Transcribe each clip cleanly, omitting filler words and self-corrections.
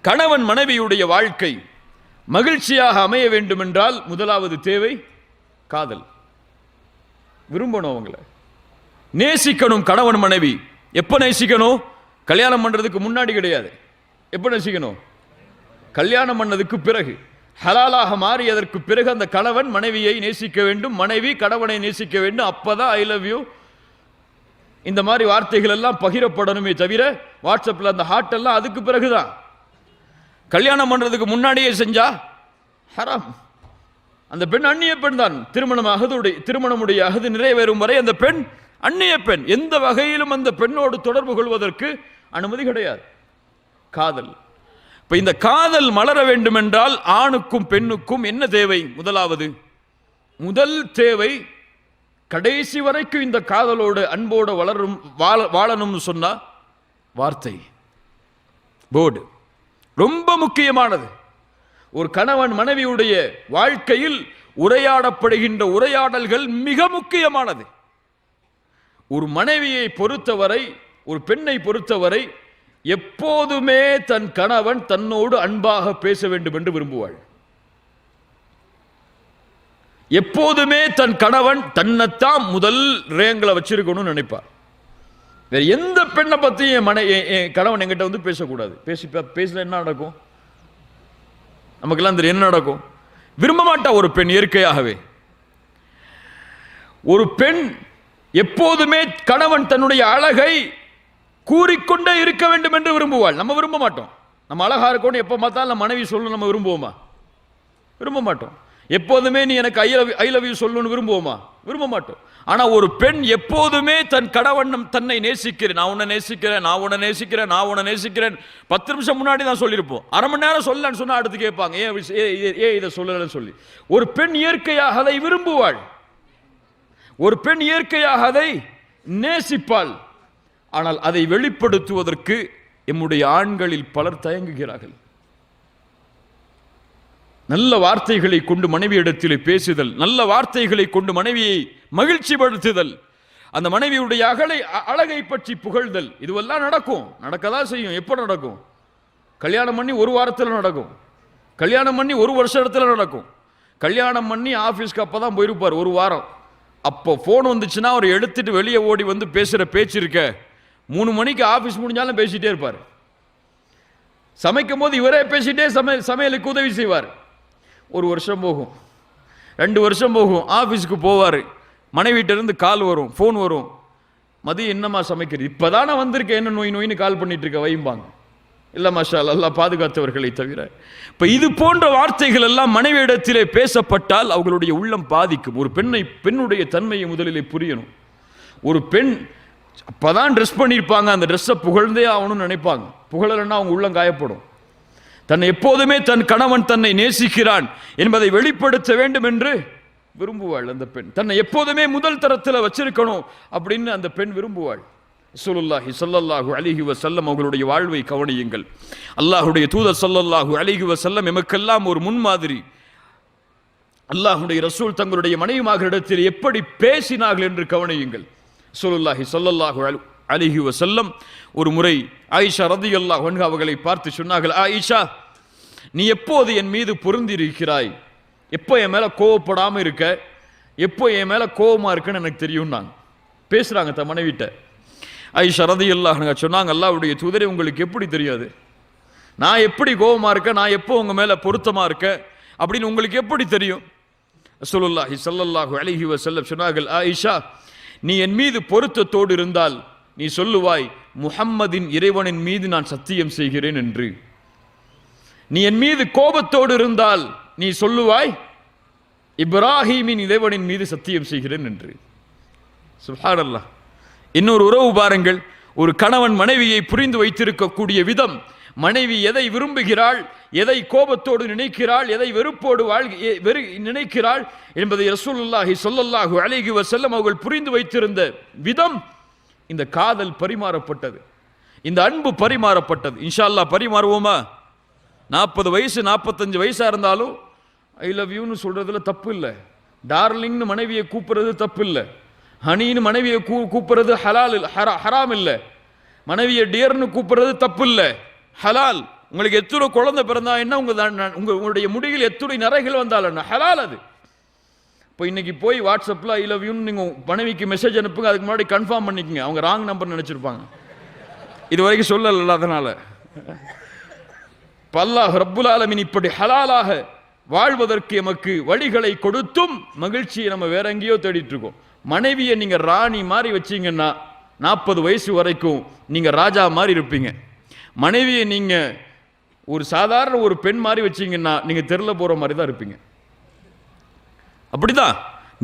கணவன் மனைவியுடைய வாழ்க்கை மகிழ்ச்சியாக அமைய வேண்டும் என்றால் முதலாவது தேவை காதல். விரும்பணும், அவங்கள நேசிக்கணும். கணவன் மனைவி எப்ப நேசிக்கணும்? கல்யாணம் பண்றதுக்கு முன்னாடி கிடையாது. எப்ப நேசிக்கணும்? கல்யாணம் பண்ணதுக்கு பிறகு, ஹலாலாக மாறியதற்கு பிறகு அந்த கணவன் மனைவியை நேசிக்க வேண்டும், மனைவி கணவனை நேசிக்க வேண்டும். அப்பதான் ஐ லவ் யூ இந்த மாதிரி வார்த்தைகள் எல்லாம் பகிரப்படணுமே தவிர வாட்ஸ்அப்ல அந்த ஹார்ட் எல்லாம் அதுக்கு பிறகுதான். கல்யாணம் பண்றதுக்கு முன்னாடியே செஞ்சா ஹராம். அந்த பெண் அந்நிய பெண் தான். திருமணமுடைய அகது நிறைவேறும் வரை அந்த பெண் அந்நிய பெண். எந்த வகையிலும் அந்த பெண்ணோடு தொடர்பு கொள்வதற்கு அனுமதி கிடையாது. காதல். இப்ப இந்த காதல் மலர வேண்டும் என்றால் ஆணுக்கும் பெண்ணுக்கும் என்ன தேவை? முதல் தேவை, கடைசி வரைக்கும் இந்த காதலோடு அன்போடு வாழணும்னு சொன்னா வார்த்தை, போர்டு ரொம்ப முக்கியமானது. ஒரு கணவன் மனைவியுடைய வாழ்க்கையில் உரையாடப்படுகின்ற உரையாடல்கள் மிக முக்கியமானது. ஒரு மனைவியை பொறுத்தவரை, ஒரு பெண்ணை பொறுத்தவரை எப்போதுமே தன் கணவன் தன்னோடு அன்பாக பேச வேண்டும் என்று விரும்புவாள். எப்போதுமே தன் கணவன் தன்னைத்தான் முதல் ரேங்கில் வச்சிருக்கணும்னு நினைப்பார். வேற எந்த பெண்ணை பத்தியும் என் கணவன் என்கிட்ட வந்து பேசக்கூடாது. பேசல என்ன நடக்கும்? நமக்கெல்லாம் தெரியும் என்ன நடக்கும். விரும்ப மாட்டா ஒரு பெண் இயற்கையாகவே. ஒரு பெண் எப்போதுமே கணவன் தன்னுடைய அழகை கூறிக்கொண்டே இருக்க வேண்டும் என்று விரும்புவாள். நம்ம விரும்ப மாட்டோம். நம்ம அழகா இருக்கணும் எப்ப பார்த்தாலும் நம்ம மனைவி சொல்லணும் நம்ம விரும்புவோமா? விரும்ப மாட்டோம். எப்போதுமே நீ எனக்கு ஐ லவ் யூ சொல்லணும்னு விரும்புவோமா? விரும்ப மாட்டோம். ஆனா ஒரு பெண் எப்போதுமே தன் கணவன் தன்னை நேசிக்கிறேன், நான் உன்னை நேசிக்கிறேன், நான் உன்னை நேசிக்கிறேன், நான் உன்னை நேசிக்கிறேன் 10 நிமிஷம் முன்னாடி தான் சொல்லியிருப்போம். அரை மணி நேரம் சொல்லலன்னு சொன்னா அடுத்து கேட்பாங்க ஏன் இதை சொல்லலன்னு சொல்லி. ஒரு பெண் இயற்கையாக அதை விரும்புவாள். ஒரு பெண் இயற்கையாக அதை நேசிப்பாள். ஆனால் அதை வெளிப்படுத்துவதற்கு எம்முடைய ஆண்களில் பலர் தயங்குகிறார்கள். நல்ல வார்த்தைகளை கொண்டு மனைவியிடத்தில் பேசுதல், நல்ல வார்த்தைகளை கொண்டு மனைவியை மகிழ்ச்சிப்படுத்துதல், அந்த மனைவியுடைய அழகை பற்றி புகழ்தல், இதுவெல்லாம் நடக்கும், நடக்கதான் செய்யும். எப்போ நடக்கும்? கல்யாணம் பண்ணி ஒரு வாரத்தில் நடக்கும். கல்யாணம் பண்ணி ஒரு வருஷத்துல நடக்கும். கல்யாணம் பண்ணி ஆஃபீஸ்க்கு அப்பதான் போயிருப்பார் ஒரு வாரம். அப்போ ஃபோன் வந்துச்சுன்னா அவர் எடுத்துட்டு வெளியே ஓடி வந்து பேசுகிற பேச்சு இருக்க 3 மணிக்கு ஆஃபீஸ் முடிஞ்சாலும் பேசிட்டே இருப்பார். சமைக்கும் போது இவரே பேசிட்டே சமையலுக்கு உதவி செய்வார். 1 வருஷம் போகும், 2 வருஷம் போகும். ஆஃபீஸுக்கு போவார், மனைவிட்ட இருந்து கால் வரும், ஃபோன் வரும். மதியம் என்னம்மா சமைக்கிறது? இப்போதானே வந்திருக்கேன், என்ன நோயின்னு கால் பண்ணிட்டு இருக்க வைம்பாங்க. இல்லை மாஷா அல்லாஹ் பாதுகாத்தவர்களை தவிர. இப்போ இது போன்ற வார்த்தைகள் எல்லாம் மனைவியிடத்திலே பேசப்பட்டால் அவர்களுடைய உள்ளம் பாதிக்கும். ஒரு பெண்ணுடைய தன்மையை முதலிலே புரியணும். ஒரு பெண் அப்பதான் ட்ரெஸ் பண்ணியிருப்பாங்க, அந்த ட்ரெஸ்ஸை புகழ்ந்தே ஆகணும்னு நினைப்பாங்க. புகழலைன்னா அவங்க உள்ளம் காயப்படும். தன்னை எப்போதுமே தன் கணவன் தன்னை நேசிக்கிறான் என்பதை வெளிப்படுத்த வேண்டும் என்று விரும்புவாள் அந்த பெண். தன்னை எப்போதுமே முதல் தரத்தில் வச்சிருக்கணும் அப்படின்னு அந்த பெண் விரும்புவாள். ரசூலுல்லாஹி ஸல்லல்லாஹு அலைஹி வஸல்லம் அவர்களுடைய வாழ்வை கவனியுங்கள். அல்லாஹ்வுடைய தூதர் ஸல்லல்லாஹு அலைஹி வஸல்லம் எமக்கெல்லாம் ஒரு முன்மாதிரி. அல்லாஹ்வுடைய ரசூல் தங்களுடைய மனைவிமார்களிடத்தில் எப்படி பேசினார்கள் என்று கவனியுங்கள். ரசூலுல்லாஹி ஸல்லல்லாஹு அலைஹி வஸல்லம் ஒரு முறை ஆயிஷா ரலியல்லாஹு அன்ஹா அவர்களை பார்த்து சொன்னார்கள், ஆயிஷா, நீ எப்போது என் மீது பொருந்திருக்கிறாய்? எப்போ என் மேல கோவப்படாம இருக்க? எப்போ என் மேல கோவமா இருக்குன்னு எனக்கு தெரியும். நாங்க பேசுறாங்க தன் மனைவிட்ட. ஆயிஷா ரலியல்லாஹு அன்ஹா சொன்னாங்க, அல்லாஹ்வுடைய தூதரே, உங்களுக்கு எப்படி தெரியாது? நான் எப்படி கோவமா இருக்கேன், நான் எப்போ உங்க மேல பொருத்தமா இருக்கேன் அப்படின்னு உங்களுக்கு எப்படி தெரியும்? ரசூலுல்லாஹி ஸல்லல்லாஹு அலைஹி வஸல்லம் சொன்னார்கள், ஆயிஷா, நீ என் மீது பொருத்தத்தோடு இருந்தால் நீ சொல்லுவாய், முஹம்மதின் இறைவனின் மீது நான் சத்தியம் செய்கிறேன் என்று. நீ என் மீது கோபத்தோடு இருந்தால் நீ சொல்லுவாய், இப்ராஹீமின் இறைவனின் மீது சத்தியம் செய்கிறேன் என்று. சுப்ஹானல்லாஹ். இன்னொரு உறவு பாருங்கள். ஒரு கணவன் மனைவியை புரிந்து வைத்திருக்கக்கூடிய விதம், மனைவி எதை விரும்புகிறாள், எதை கோபத்தோடு நினைக்கிறாள், எதை வெறுப்போடு நினைக்கிறாள் என்பதை ரசூலுல்லாஹி ஸல்லல்லாஹு அலைஹி வஸல்லம் அவர்கள் புரிந்து வைத்திருந்த விதம் இந்த காதல் பரிமாறப்பட்டது, இந்த அன்பு பரிமாறப்பட்டது. இன்ஷா அல்லாஹ் பரிமாறுவோமா? 40 வயசு 45 வயசா இருந்தாலும் ஐ லவ் யூன்னு சொல்றதுல தப்பு இல்லை. டார்லிங்னு மனைவியை கூப்பிடுறது தப்பு இல்லை. ஹனின்னு மனைவியை கூப்பிடுறது ஹராம் இல்லை. மனைவியை டியர்னு கூப்பிடுறது தப்பு இல்லை, ஹலால். உங்களுக்கு எத்தனை குழந்தை பிறந்தா என்ன, உங்களுடைய முடியில் எத்துணை நரைகள் வந்தால் என்ன, ஹலால் அது. இப்போ இன்னைக்கு போய் வாட்ஸ்அப்பில் ஐ லவ் யூன்னு நீங்கள் மனைவிக்கு மெசேஜ் அனுப்புங்க, அதுக்கு முன்னாடி கன்ஃபார்ம் பண்ணிக்கங்க, அவங்க ராங் நம்பர் நினச்சிருப்பாங்க, இது வரைக்கும் சொல்லல. அதனால அல்லாஹ் ரப்புல் ஆலமீன் இப்படி ஹலாலாக வாழ்வதற்கு எமக்கு வழிகளை கொடுத்தும் மகிழ்ச்சியை நம்ம வேற எங்கேயோ தேடிட்டு இருக்கோம். மனைவியை நீங்க ராணி மாதிரி வச்சீங்கன்னா 40 வயசு வரைக்கும் நீங்க ராஜா மாதிரி இருப்பீங்க. மனைவியை நீங்க ஒரு சாதாரண ஒரு பெண் மாதிரி வச்சீங்கன்னா நீங்க தெருல போற மாதிரி தான் இருப்பீங்க. அப்படிதான்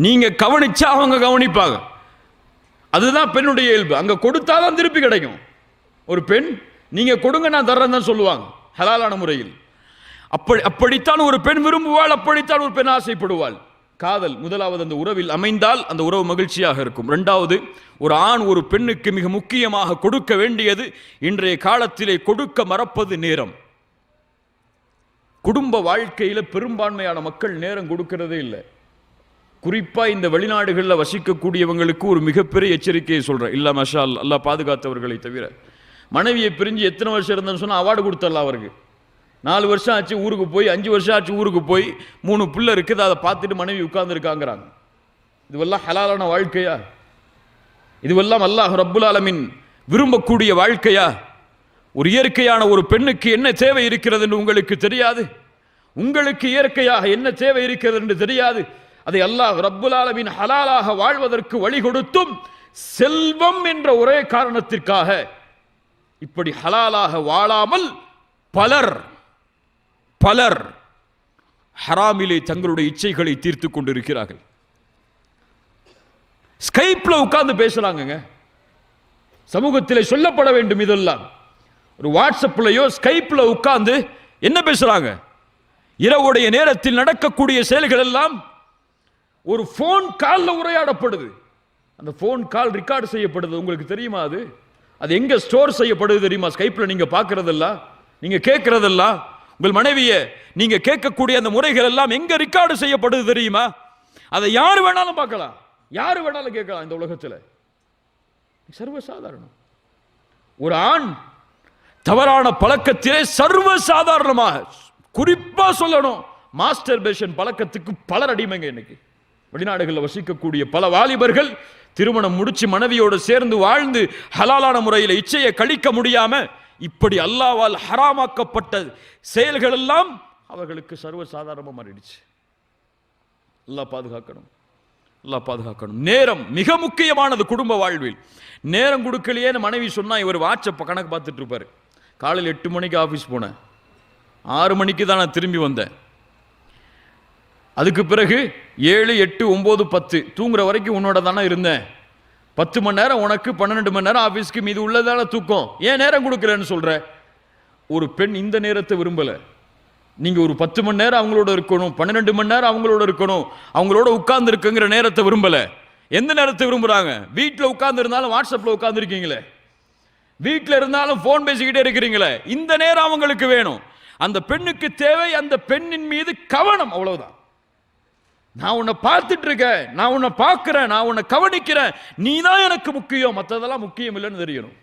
நீங்க கவனிச்சா அவங்க கவனிப்பாங்க. அதுதான் பெண்ணுடைய இயல்பு. அங்க கொடுத்தாதான் திருப்பி கிடைக்கும். ஒரு பெண் நீங்க கொடுங்க நான் தர்றேன் தான் சொல்லுவாங்க ஹலாலான முறையில். அப்படித்தான் ஒரு பெண் விரும்புவாள், அப்படித்தான் ஒரு பெண் ஆசைப்படுவாள். காதல் முதலாவது அந்த உறவில் அமைந்தால் அந்த உறவு மகிழ்ச்சியாக இருக்கும். இரண்டாவது, ஒரு ஆண் ஒரு பெண்ணுக்கு மிக முக்கியமாக கொடுக்க வேண்டியது இன்றைய காலத்திலே கொடுக்க மறப்பது நேரம். குடும்ப வாழ்க்கையில பெரும்பான்மையான மக்கள் நேரம் கொடுக்கிறதே இல்லை. குறிப்பா இந்த வெளிநாடுகளில் வசிக்கக்கூடியவங்களுக்கு ஒரு மிகப்பெரிய எச்சரிக்கையை சொல்றேன். இல்ல மஷா அல்லாஹ் பாதுகாத்தவர்களை தவிர, மனைவியை பிரிஞ்சு எத்தனை வருஷம் இருந்தேன்னு சொன்னா அவார்டு கொடுத்துடலாம் அவருக்கு. 4 வருஷம் ஆச்சு ஊருக்கு போய், 5 வருஷம் ஆச்சு ஊருக்கு போய், 3 பிள்ளை இருக்குது, அதை பார்த்துட்டு மனைவி உட்கார்ந்துருக்காங்கிறாங்க. இதுவெல்லாம் ஹலாலான வாழ்க்கையா? இதுவெல்லாம் அல்லாஹ் ரப்புல் ஆலமீன் விரும்பக்கூடிய வாழ்க்கையா? ஒரு இயற்கையான ஒரு பெண்ணுக்கு என்ன தேவை இருக்கிறது என்று உங்களுக்கு தெரியாது? உங்களுக்கு இயற்கையாக என்ன தேவை இருக்கிறது என்று தெரியாது? அதை அல்லாஹ் ரப்புல் ஆலமீன் ஹலாலாக வாழ்வதற்கு வழி கொடுத்தும் செல்வம் என்ற ஒரே காரணத்திற்காக இப்படி ஹலாலாக வாழாமல் பலர் ஹராமிலே தங்களுடைய இச்சைகளை தீர்த்து கொண்டிருக்கிறார்கள். ஸ்கைப்ல உட்கார்ந்து பேசுறாங்க. சமூகத்திலே சொல்லப்பட வேண்டும் இதெல்லாம். ஒரு வாட்ஸ்அப்லயோ ஸ்கைப்ல உட்கார்ந்து என்ன பேசுறாங்க? இரவுடைய நேரத்தில் நடக்கக்கூடிய செயல்கள் எல்லாம் ஒரு போன் கால்ல உரையாடப்படுது. அந்த போன் கால் ரெக்கார்டு செய்யப்படுது. உங்களுக்கு தெரியுமா? அது எங்க ஸ்டோர் செய்யப்படுது தெரியுமா? ஸ்கைப்ல நீங்க பார்க்கறதெல்லாம், நீங்க கேட்கறதெல்லாம், உங்கள் மனைவியை நீங்க கேட்கக்கூடிய அந்த முறைகள் எல்லாம் எங்க ரெக்கார்டு செய்யப்படுது தெரியுமா? அதை யாரு வேணாலும் பார்க்கலாம், யாரு வேணாலும் கேட்கலாம். இந்த உலகத்தில் சர்வசாதாரணம். ஒரு ஆண் தவறான பழக்கத்திலே சர்வசாதாரணமாக, குறிப்பா சொல்லணும், மாஸ்டர்பேஷன் பழக்கத்துக்கு பலர் அடிமைங்க. இன்னைக்கு வெளிநாடுகளில் வசிக்கக்கூடிய பல வாலிபர்கள் திருமணம் முடிச்சு மனைவியோடு சேர்ந்து வாழ்ந்து ஹலாலான முறையில் இச்சையை கழிக்க முடியாம இப்படி அல்லாஹ்வால் ஹராமாக்கப்பட்ட செயல்கள் எல்லாம் அவர்களுக்கு சர்வசாதாரணமாக மாறிடுச்சு. அல்லாஹ் பாதுகாக்கணும், அல்லாஹ் பாதுகாக்கணும். நேரம் மிக முக்கியமானது குடும்ப வாழ்வில். நேரம் கொடுக்கலையேன்னு மனைவி சொன்னா இவர் வாட்ஸ்அப் கணக்கு பார்த்துட்டு இருப்பாரு. காலையில் 8 மணிக்கு ஆஃபீஸ் போனேன், 6 மணிக்கு தான் நான் திரும்பி வந்தேன். அதுக்கு பிறகு 7, 8, 9, 10 தூங்குற வரைக்கும் உன்னோட தானே இருந்தேன். 10 மணி நேரம் உனக்கு, 12 மணி நேரம் ஆஃபீஸ்க்கு, மீது உள்ளதான தூக்கம். ஏன் நேரம் கொடுக்கலன்னு சொல்ற? ஒரு பெண் இந்த நேரத்தை விரும்பல. நீங்க ஒரு 10 மணி நேரம் அவங்களோட இருக்கணும், 12 மணி நேரம் அவங்களோட இருக்கணும், அவங்களோட உட்கார்ந்து இருக்குங்கிற நேரத்தை விரும்பல. எந்த நேரத்தை விரும்புறாங்க? வீட்டில் உட்கார்ந்து இருந்தாலும் வாட்ஸ்அப்ல உட்கார்ந்து இருக்கீங்களே, வீட்டில் இருந்தாலும் போன் பேசிக்கிட்டே இருக்கிறீங்களே, இந்த நேரம் அவங்களுக்கு வேணும். அந்த பெண்ணுக்கு தேவை அந்த பெண்ணின் மீது கவனம், அவ்வளவுதான். நான் உன்னை பார்த்துட்டு இருக்கேன், நான் உன்னை பார்க்கிறேன், நான் உன்னை கவனிக்கிறேன், நீ தான் எனக்கு முக்கியம், மற்றதெல்லாம் முக்கியம் இல்லைன்னு தெரியணும்.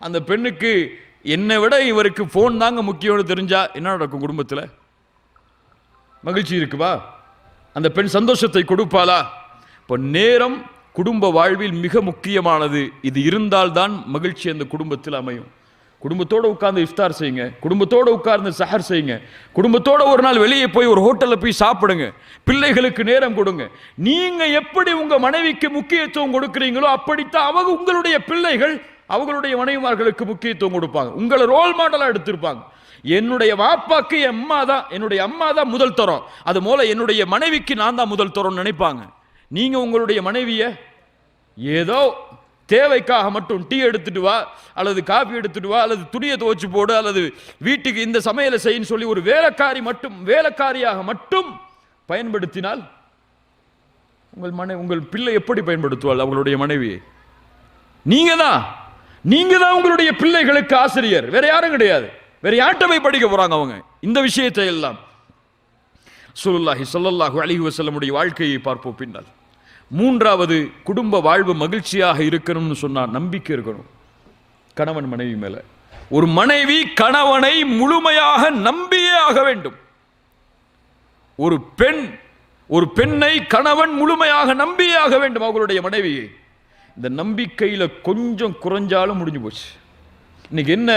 அந்த பெண்ணுக்கு என்னை விட இவருக்கு போன் தாங்க முக்கியம்னு தெரிஞ்சா என்ன நடக்கும்? குடும்பத்தில் மகிழ்ச்சி இருக்குவா? அந்த பெண் சந்தோஷத்தை கொடுப்பாளா? இப்போ நேரம் குடும்ப வாழ்வில் மிக முக்கியமானது. இது இருந்தால்தான் மகிழ்ச்சி அந்த குடும்பத்தில் அமையும். குடும்பத்தோடு உட்கார்ந்து இஃப்தார் செய்யுங்க, குடும்பத்தோடு உட்கார்ந்து சஹர் செய்யுங்க, குடும்பத்தோடு ஒரு நாள் வெளியே போய் ஒரு ஹோட்டலில் போய் சாப்பிடுங்க, பிள்ளைகளுக்கு நேரம் கொடுங்க. நீங்க எப்படி உங்க மனைவிக்கு முக்கியத்துவம் கொடுக்கிறீங்களோ அப்படித்தான் அவங்க உங்களுடைய பிள்ளைகள் அவங்களுடைய மனைவிமார்களுக்கு முக்கியத்துவம் கொடுப்பாங்க. உங்களை ரோல் மாடலா எடுத்திருப்பாங்க. என்னுடைய வாப்பாக்கு என்னுடைய அம்மா தான் முதல் தரம், அது போல என்னுடைய மனைவிக்கு நான் தான் முதல் தரம் நினைப்பாங்க. நீங்க உங்களுடைய மனைவியை ஏதோ தேவைக்காக மட்டும் டீ எடுத்துட்டு வா, அல்லது காபி எடுத்துட்டு வா, அல்லது துணியை துவைச்சு போடு, அல்லது வீட்டுக்கு இந்த சமையலை செய்யன்னு சொல்லி ஒரு வேலைக்காரியாக மட்டும் பயன்படுத்தினால் உங்கள் பிள்ளை எப்படி பயன்படுத்துவாள் அவங்களுடைய மனைவியை? நீங்க தான் உங்களுடைய பிள்ளைகளுக்கு ஆசிரியர், வேற யாரும் கிடையாது. வேற யார்கிட்ட போய் படிக்க போறாங்க அவங்க இந்த விஷயத்தை எல்லாம்? ரசூலுல்லாஹி ஸல்லல்லாஹு அலைஹி வஸல்லமுடைய வாழ்க்கையை பார்ப்போம் பின்னால். மூன்றாவது, குடும்ப வாழ்வு மகிழ்ச்சியாக இருக்கணும்னு சொன்னா நம்பிக்கை இருக்கணும் கணவன் மனைவி மேல. ஒரு மனைவி கணவனை முழுமையாக நம்பியே ஆக வேண்டும். ஒரு பெண்ணை கணவன் முழுமையாக நம்பியே ஆக வேண்டும் அவர்களுடைய மனைவியை. இந்த நம்பிக்கையில கொஞ்சம் குறைஞ்சாலும் முடிஞ்சு போச்சு. இன்னைக்கு என்ன,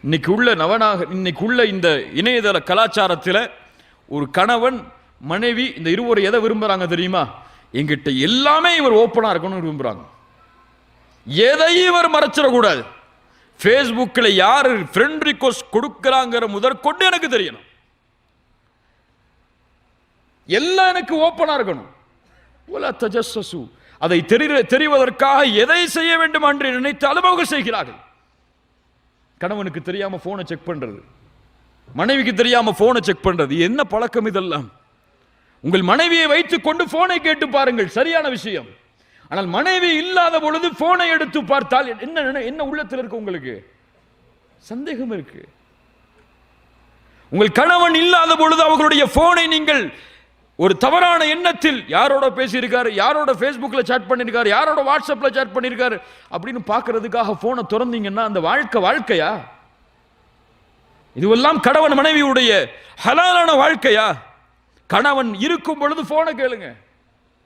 இன்னைக்கு உள்ள இந்த இணையதள கலாச்சாரத்தில் ஒரு கணவன் மனைவி இந்த இருவரும் எதை விரும்புறாங்க தெரியுமா? எங்கிட்ட எல்லாமே இவர் ஓப்பனா இருக்கணும்னு விரும்புறாங்க. எதையும் இவர் மறைச்சிடக்கூடாது. ஃபேஸ்புக்கில் யார் ஃப்ரெண்ட் ரிக்வெஸ்ட் கொடுக்கிறாங்கிற முதற்கொண்டு எனக்கு தெரியணும். எல்லாம் எனக்கு ஓப்பனா இருக்கணும். அதை தெரிவதற்காக எதை செய்ய வேண்டும் என்று நினைத்தாலும் அவர்கள் செய்கிறார்கள். கணவனுக்கு தெரியாம போனை செக் பண்றது, மனைவிக்கு தெரியாம போனை செக் பண்றது, என்ன பழக்கம் இதெல்லாம்? உங்கள் மனைவியை வைத்துக் கொண்டு போனை கேட்டு பாருங்கள், சரியான விஷயம். ஆனால் மனைவி இல்லாத பொழுது போனை எடுத்து பார்த்தால் என்ன உள்ளத்தில் இருக்கு? உங்களுக்கு சந்தேகம் இருக்கு. உங்கள் கணவன் இல்லாத பொழுது அவர்களுடைய போனை நீங்கள் ஒரு தவறான எண்ணத்தில் யாரோட பேசியிருக்காரு, யாரோட ஃபேஸ்புக்கில் சாட் பண்ணியிருக்காரு, யாரோட வாட்ஸ்அப்பில் சாட் பண்ணியிருக்காரு அப்படின்னு பார்க்கறதுக்காக போனை திறந்தீங்கன்னா அந்த வாழ்க்கையா? இதுவெல்லாம் கணவன் மனைவியுடைய ஹலாலான வாழ்க்கையா? கணவன் இருக்கும் பொழுது போனை கேளுங்க,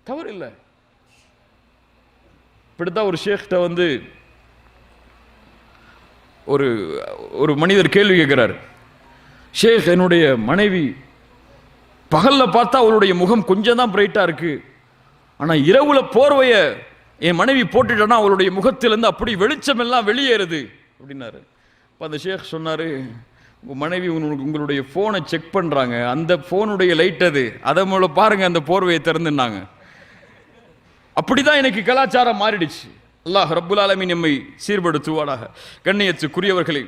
தவறு இல்லை. இப்படித்தான் ஒரு ஷேக்கிட்ட வந்து ஒரு மனிதர் கேள்வி கேட்கிறார். ஷேக், என்னுடைய மனைவி பகல்ல பார்த்தா அவளுடைய முகம் கொஞ்சம் தான் பிரைட்டா இருக்கு, ஆனா இரவுல போர்வைய என் மனைவி போட்டுட்டா அவளுடைய முகத்திலிருந்து அப்படி வெளிச்சம் எல்லாம் வெளியேறுது அப்படின்னாரு. அப்ப அந்த ஷேக் சொன்னாரு, உங்க மனைவி உங்களுடைய போனை செக் பண்றாங்க, அந்த போனுடைய லைட் அதை மூலம் பாருங்க, அந்த போர்வையை திறந்துனாங்க. அப்படிதான் எனக்கு கலாச்சாரம் மாறிடுச்சு. அல்லாஹ் ரப்புல் ஆலமீன் நம்மை சீர்படுத்துவானாக. கண்ணியத்துக்குரியவர்களே,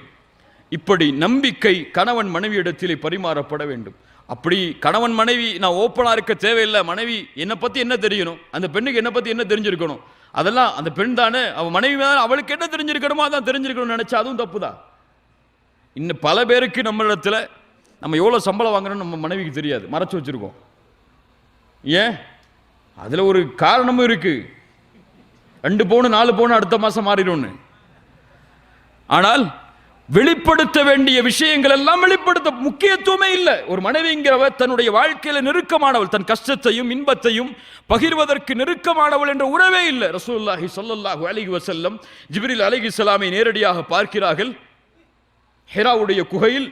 இப்படி நம்பிக்கை கணவன் மனைவி இடத்திலே பரிமாறப்பட வேண்டும். அப்படி கணவன் மனைவி நான் ஓப்பனா இருக்க தேவையில்லை, மனைவி என்னை பத்தி என்ன தெரியணும், அந்த பெண்ணுக்கு என்னை பத்தி என்ன தெரிஞ்சிருக்கணும், அதெல்லாம் அந்த பெண் தானே, அவ மனைவி தானே, அவளுக்கு என்ன தெரிஞ்சிருக்கணுமோ அதான் தெரிஞ்சிருக்கணும்னு நினைச்சா அதுவும் தப்பு தான். இன்னும் பல பேருக்கு நம்ம இடத்துல நம்ம எவ்வளவு சம்பளம் வாங்குறோம்னு நம்ம மனைவிக்கு தெரியாது, மறைச்சு வச்சிருக்கோம். ஏன்? அதுல ஒரு காரணமும் இருக்கு. 2 பவுன் 4 பவுன் அடுத்த மாசம் மாறிடும்னு. ஆனால் வெளிப்படுத்த வேண்டிய விஷயங்கள் எல்லாம் வெளிப்படுத்த முக்கியத்துவமே இல்லை. ஒரு மனைவிங்கிறவ தன்னுடைய வாழ்க்கையில நெருக்கமானவள், தன் கஷ்டத்தையும் இன்பத்தையும் பகிர்வதற்கு நெருக்கமானவள் என்ற உறவே இல்லை. ரசூலுல்லாஹி ஸல்லல்லாஹு அலைஹி வஸல்லம் ஜிப்ரீல் அலைஹிஸ்ஸலாமை நேரடியாக பார்க்கிறார்கள். ஹிராவுடைய குகையில்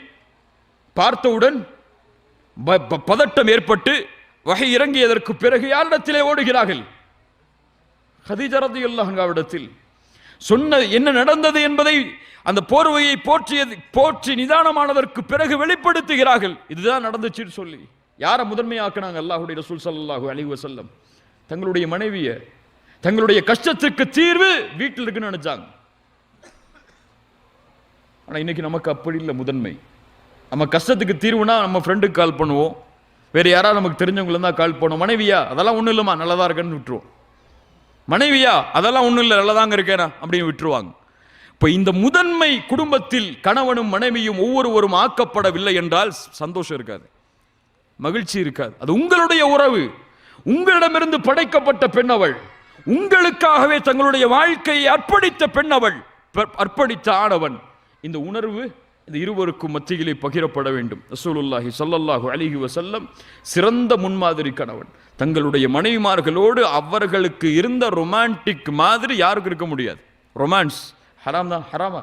பார்த்தவுடன் பதட்டம் ஏற்பட்டு வஹி இறங்கியதற்கு பிறகு யாரிடத்திலே ஓடுகிறார்கள்? கதீஜா ரலியல்லாஹு அன்ஹாவிடத்தில். சொன்ன என்ன நடந்தது என்பதை அந்த போர்வையை போற்றி நிதானமானதற்கு பிறகு வெளிப்படுத்துகிறார்கள். இதுதான் நடந்துச்சுன்னு சொல்லி யாரை முதன்மையாக்குனாங்க? அல்லாஹ்வுடைய ரசூல் ஸல்லல்லாஹு அலைஹி வஸல்லம் தங்களுடைய மனைவியை, தங்களுடைய கஷ்டத்துக்கு தீர்வு வீட்டில் இருக்குன்னு நினைச்சாங்க. ஆனா இன்னைக்கு நமக்கு அப்படி இல்லை. முதன்மை நம்ம கஷ்டத்துக்கு தீர்வுனா நம்ம ஃப்ரெண்டுக்கு கால் பண்ணுவோம், வேற யாராவது நமக்கு தெரிஞ்சவங்கள தான் கால் பண்ணுவோம். மனைவியா அதெல்லாம் ஒன்றும் இல்லைம்மா நல்லதா இருக்கேன்னு விட்டுருவோம். மனைவியா அதெல்லாம் ஒன்றும் இல்லை நல்லதாங்க இருக்கேனா அப்படின்னு விட்டுருவாங்க. இப்போ இந்த முதன்மை குடும்பத்தில் கணவனும் மனைவியும் ஒவ்வொருவரும் ஆக்கப்படவில்லை என்றால் சந்தோஷம் இருக்காது, மகிழ்ச்சி இருக்காது. அது உங்களுடைய உறவு, உங்களிடமிருந்து படைக்கப்பட்ட பெண்ணவள், உங்களுக்காகவே தங்களுடைய வாழ்க்கையை அர்ப்பணித்த பெண்ணவள், அர்ப்பணித்த ஆணவன். இந்த உணர்வு இந்த இருவருக்கும் மத்தியிலே பகிரப்பட வேண்டும். ரசூலுல்லாஹி ஸல்லல்லாஹு அலைஹி வஸல்லம் சிறந்த முன்மாதிரி கணவன். தங்களுடைய மனைவிமார்களோடு அவர்களுக்கு இருந்த ரொமான்டிக் மாதிரி யாருக்கு இருக்க முடியாது. ரொமான்ஸ் ஹராம் தான். ஹராமா?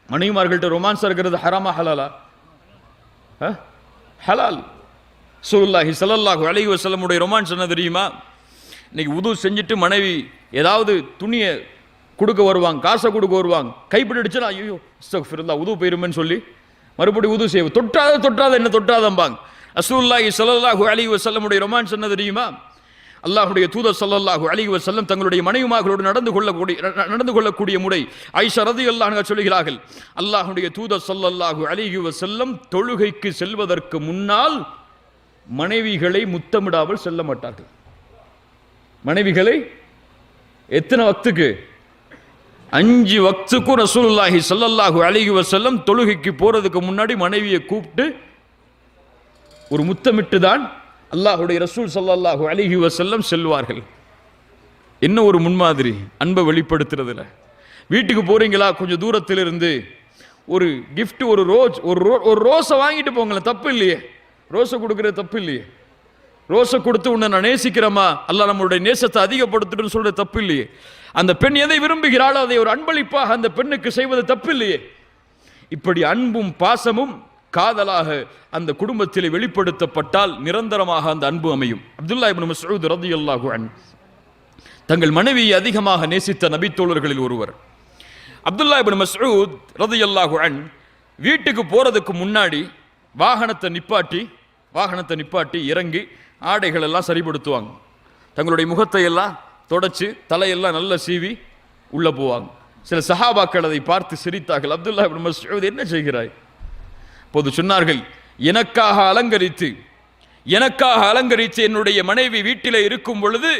மனைவிமார்கள்ட்ட ரொமான்ஸ் இருக்கிறது ஹராமா ஹலாலா? ஹலால். ரசூலுல்லாஹி ஸல்லல்லாஹு அலைஹி வஸல்லம் உடைய ரொமான்ஸ் என்ன தெரியுமா? இன்னைக்கு உது செஞ்சுட்டு மனைவி ஏதாவது துணியை கொடுக்க வருவாங்க, காசை கொடுக்க வருவாங்க, கைப்பிடிச்சுன்னா ஐயோ அஸ்தக்ஃபிருல்லாஹ் உது போயிருமேன்னு சொல்லி மறுபடியும் உது செய்வோம். தொட்டாத என்ன தொட்டாதம்பாங்க. ரசூலுல்லாஹி ஸல்லல்லாஹு அலைஹி வஸல்லம் உடைய ரொமான்ஸ் என்ன தெரியுமா? அல்லாஹ்வுடைய தூதர் ஸல்லல்லாஹு அலைஹி வஸல்லம் தங்களுடைய மனைவிமார்களோடு நடந்து கொள்ளக்கூடிய முறை ஆயிஷா ரலியல்லாஹு அன்ஹா சொல்கிறார்கள், அல்லாஹ்வுடைய தூதர் ஸல்லல்லாஹு அலைஹி வஸல்லம் தொழுகைக்கு செல்வதற்கு முன்னால் மனைவிகளை முத்தமிடாமல் செல்ல மாட்டார்கள். மனைவிகளை எத்தனை வக்துக்கு? 5 வக்துக்கும் ரசூலுல்லாஹி ஸல்லல்லாஹு அலைஹி வஸல்லம் தொழுகைக்கு போறதுக்கு முன்னாடி மனைவியை கூப்பிட்டு ஒரு முத்தமிட்டு தான் அல்லாஹ்வுடைய ரசூல் ஸல்லல்லாஹு அலைஹி வஸல்லம் செல்வார்கள். என்ன ஒரு முன்மாதிரி அன்பை வெளிப்படுத்துறதுல. வீட்டுக்கு போறீங்களா, கொஞ்சம் தூரத்தில் இருந்து ஒரு கிஃப்ட், ஒரு ரோஸை வாங்கிட்டு போங்களேன், தப்பு இல்லையே. ரோஸை கொடுக்கறது தப்பு இல்லையே. ரோஸை கொடுத்து உன்னை நான் நேசிக்கிறேமா, அல்லாஹ் நம்மளுடைய நேசத்தை அதிகப்படுத்துன்னு சொல்ற தப்பு இல்லையே. அந்த பெண் எதை விரும்புகிறாளோ அதை ஒரு அன்பளிப்பாக அந்த பெண்ணுக்கு செய்வது தப்பு இல்லையே. இப்படி அன்பும் பாசமும் காதலாக அந்த குடும்பத்தில் வெளிப்படுத்தப்பட்டால் நிரந்தரமாக அந்த அன்பு அமையும். அப்துல்லா இப்னு மஸ்ஊத் ரலியல்லாஹு அன்ஹு தங்கள் மனைவியை அதிகமாக நேசித்த நபித்தோழர்களில் ஒருவர். அப்துல்லா இப்னு மஸ்ஊத் ரலியல்லாஹு அன்ஹு வீட்டுக்கு போறதுக்கு முன்னாடி வாகனத்தை நிப்பாட்டி இறங்கி ஆடைகள் எல்லாம் சரிப்படுத்துவாங்க. தங்களுடைய முகத்தை எல்லாம் தொடச்சு தலையெல்லாம் நல்லா சீவி உள்ள போவாங்க. சில சஹாபாக்கள் அதை பார்த்து சிரித்தார்கள். அப்துல்லா இப்னு மஸ்ஊத், என்ன செய்கிறாய்? போது சொன்னார்கள், எனக்காக அலங்கரித்து என்னுடைய மனைவி வீட்டிலே இருக்கும் பொழுது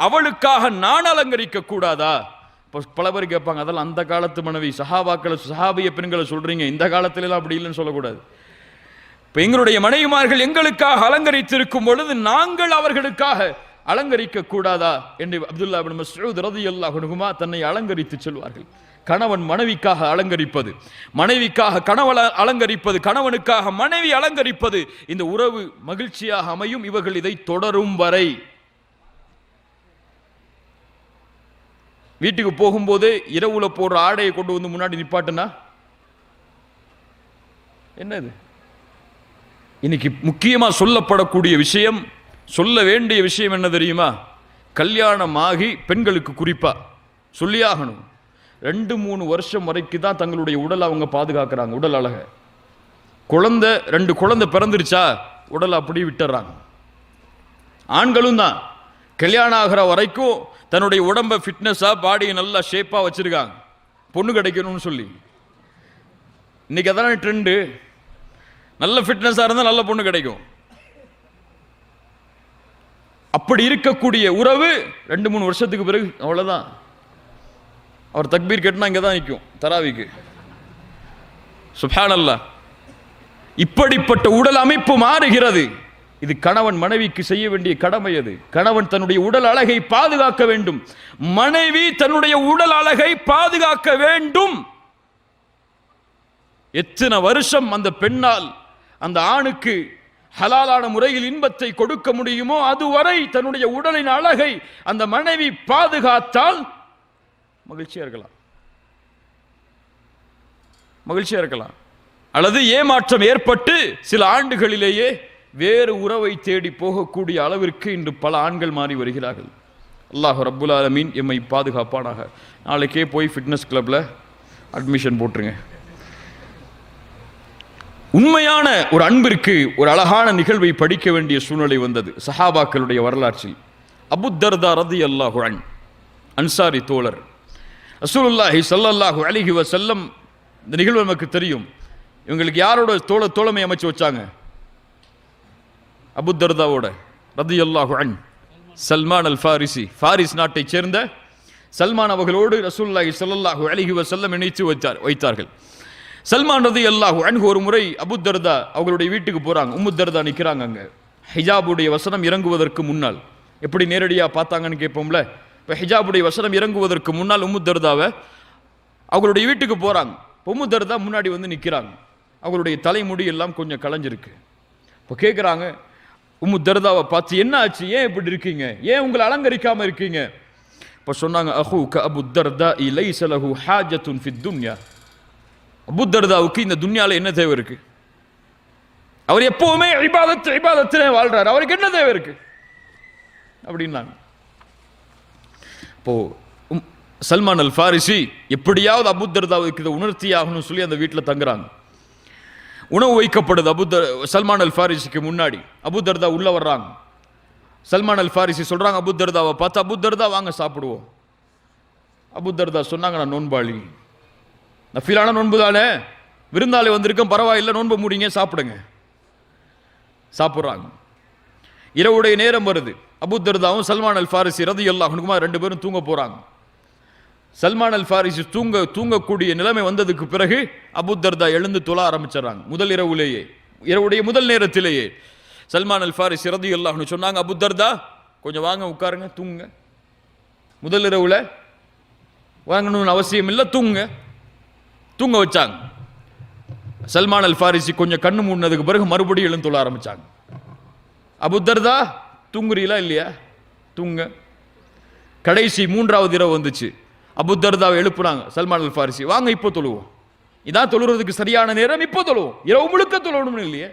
அவளுக்காக நான் அலங்கரிக்க கூடாதா? பல பேர் கேட்பாங்க, அதெல்லாம் அந்த காலத்து மனைவி, சஹாபிய பெண்களை சொல்றீங்க, இந்த காலத்துல எல்லாம் அப்படி இல்லைன்னு சொல்லக்கூடாது. இப்ப எங்களுடைய மனைவிமார்கள் எங்களுக்காக அலங்கரித்திருக்கும் பொழுது நாங்கள் அவர்களுக்காக அலங்கரிக்க கூடாதா என்று அப்துல்லா இப்னு மஸ்ஊத் ரலியல்லாஹு அன்ஹுமா தன்னை அலங்கரித்து சொல்வார்கள். கணவன் மனைவிக்காக அலங்கரிப்பது, மனைவிக்காக கணவன் அலங்கரிப்பது, கணவனுக்காக மனைவி அலங்கரிப்பது, இந்த உறவு மகிழ்ச்சியாக அமையும். இவர்கள் இதை தொடரும் வரை. வீட்டுக்கு போகும்போது இரவுல போடுற ஆடையை கொண்டு வந்து முன்னாடி நிப்பாட்டுனா என்னது? இன்னைக்கு முக்கியமா சொல்லப்படக்கூடிய விஷயம், சொல்ல வேண்டிய விஷயம் என்ன தெரியுமா? கல்யாணமாகி பெண்களுக்கு குறிப்பா சொல்லியாகணும், 2-3 வருஷம் வரைக்கும் தான் தங்களுடைய உடலை அவங்க பாதுகாக்கிறாங்க. உடல் அழக 2 குழந்தை பிறந்துருச்சா உடலை அப்படியே விட்டுறாங்க. ஆண்களும் தான் கல்யாணம் ஆகிற வரைக்கும் தன்னுடைய உடம்பை ஃபிட்னஸா, பாடியை நல்லா ஷேப்பா வச்சிருக்காங்க, பொண்ணு கிடைக்கணும்னு சொல்லி. இன்னைக்கு அதான ட்ரெண்டு. நல்ல ஃபிட்னஸா இருந்தால் நல்ல பொண்ணு கிடைக்கும். அப்படி இருக்கக்கூடிய உறவு 2-3 வருஷத்துக்கு பிறகு அவ்வளவுதான். அவர் தக்பீர் கேட்டா இங்க தான் நிற்கும் தராவிக்கு. சுப்ஹானல்லாஹ். இப்படிப்பட்ட உடல் அமைப்பு மாறுகிறது. இது கணவன் மனைவிக்கு செய்ய வேண்டிய கடமை. அது கணவன் தன்னுடைய உடல் அழகை பாதுகாக்க வேண்டும், மனைவி தன்னுடைய உடல் அழகை பாதுகாக்க வேண்டும். எத்தனை வருஷம் அந்த பெண்ணால் அந்த ஆணுக்கு ஹலாலான முறையில் இன்பத்தை கொடுக்க முடியுமோ அதுவரை தன்னுடைய உடலின் அழகை அந்த மனைவி பாதுகாத்தால் மகிழ்ச்சியா இருக்கலாம். அல்லது ஏமாற்றம் ஏற்பட்டு சில ஆண்டுகளிலேயே வேறு உறவை தேடி போகக்கூடிய அளவிற்கு இன்று பல ஆண்கள் மாறி வருகிறார்கள். அல்லாஹ் ரப்புல் ஆலமீன் எம்மை பாதுகாப்பானாக. நாளைக்கே போய் ஃபிட்னஸ் கிளப்ல அட்மிஷன் போட்டுருங்க. உண்மையான ஒரு அன்பிற்கு ஒரு அழகான நிகழ்வை படிக்க வேண்டிய சூழ்நிலை வந்தது சஹாபாக்களுடைய வரலாற்றில். அபூ தர்தா ரலியல்லாஹு அன்ஹு அன்சாரி தோழர். ரசூலுல்லாஹி ஸல்லல்லாஹு அலைஹி வஸல்லம், இந்த நிகழ்வு நமக்கு தெரியும். இவங்களுக்கு யாரோட தோழமை அமைச்சு வச்சாங்க? அபூ தர்தாவோட ரலியல்லாஹு அன்ஹு சல்மான் அல் ஃபாரிசி, ஃபாரிஸ் நாட்டைச் சேர்ந்த சல்மான் அவர்களோடு ரசூலுல்லாஹி ஸல்லல்லாஹு அலைஹி வஸல்லம் இணைத்து வைத்தார்கள். சல்மான் ரலியல்லாஹு அன்ஹு ஒரு முறை அபூ தர்தா அவங்களுடைய வீட்டுக்கு போறாங்க. உம்மு தர்தா நிற்கிறாங்க அங்க. ஹிஜாபுடைய வசனம் இறங்குவதற்கு முன்னால், எப்படி நேரடியாக பார்த்தாங்கன்னு கேட்போம்ல, இப்போ ஹிஜாபுடைய வசனம் இறங்குவதற்கு முன்னால் உம்மு தர்தாவை அவங்களுடைய வீட்டுக்கு போறாங்க. உம்மு தர்தா முன்னாடி வந்து நிற்கிறாங்க. அவங்களுடைய தலைமுடி எல்லாம் கொஞ்சம் களைஞ்சிருக்கு. இப்போ கேட்குறாங்க உம்மு தர்தாவை பார்த்து, என்ன ஆச்சு, ஏன் இப்படி இருக்கீங்க, ஏன் உங்களை அலங்கரிக்காம இருக்கீங்க? இப்போ சொன்னாங்க, அஹூக அபூ தர்தா லைஸ லஹு ஹாஜத்துன் ஃபித் துன்யா. அபூ தர்தாவுக்கு இந்த துன்யால என்ன தேவை இருக்கு? அவர் எப்பவுமே இபாதத்திலே வாழ்றாரு, அவருக்கு என்ன தேவை இருக்கு அப்படின்னாங்க. இப்போ சல்மான் அல் ஃபாரிசி எப்படியாவது அபூ தர்தாவுக்கு இதை உணர்த்தி ஆகணும்னு சொல்லி அந்த வீட்டில் தங்குறாங்க. உணவு வைக்கப்படுது சல்மான் அல் ஃபாரிசிக்கு முன்னாடி. அபூ தர்தா உள்ள வர்றாங்க. சல்மான் அல் ஃபாரிசி சொல்றாங்க அபூ தர்தாவை பார்த்து, அபூ தர்தா வாங்க சாப்பிடுவோம். அபூ தர்தா சொன்னாங்க, நான் நோன்பாளி, நஃபிலான நோன்பு தானே, விருந்தாளி வந்திருக்கேன், பரவாயில்லை, நோன்பு மூடிங்க, சாப்பிடுங்க. சாப்பிட்றாங்க. இரவுடைய நேரம் வருது. அபூ தர்தாவும் சல்மான் அல் ஃபாரிசி ரலியல்லாஹு அன்ஹுமா 2 பேரும் தூங்க போறாங்க. சல்மான் அல் ஃபாரிசி தூங்கக்கூடிய நிலைமை வந்ததுக்கு பிறகு அபூ தர்தா எழுந்து தொழ ஆரம்பிச்சாங்க. முதல் இரவுலேயே, இரவுடைய முதல் நேரத்திலேயே சல்மான் அல் ஃபாரிசி ரலியல்லாஹு அன்ஹு சொன்னாங்க, அபூ தர்தா கொஞ்சம் வாங்க, உட்காருங்க, தூங்குங்க. முதல் இரவுல வாங்கணும்னு அவசியம் இல்லை, தூங்க வச்சாங்க. சல்மான் அல் ஃபாரிசி கொஞ்சம் கண்ணு மூடினதுக்கு பிறகு மறுபடியும் எழுந்துள்ள ஆரம்பிச்சாங்க. அபு தர்தா தூங்குறீங்களா இல்லையா? தூங்க. கடைசி 3வது இரவு வந்துச்சு. அபு தர்தாவை எழுப்புனாங்க சல்மான் அல் ஃபாரிசி, வாங்க இப்போ தொழுவோம், இதான் தொழுறதுக்கு சரியான நேரம், இப்போ தொழுவோம், இரவு முழுக்க தொழணும்னு இல்லையே.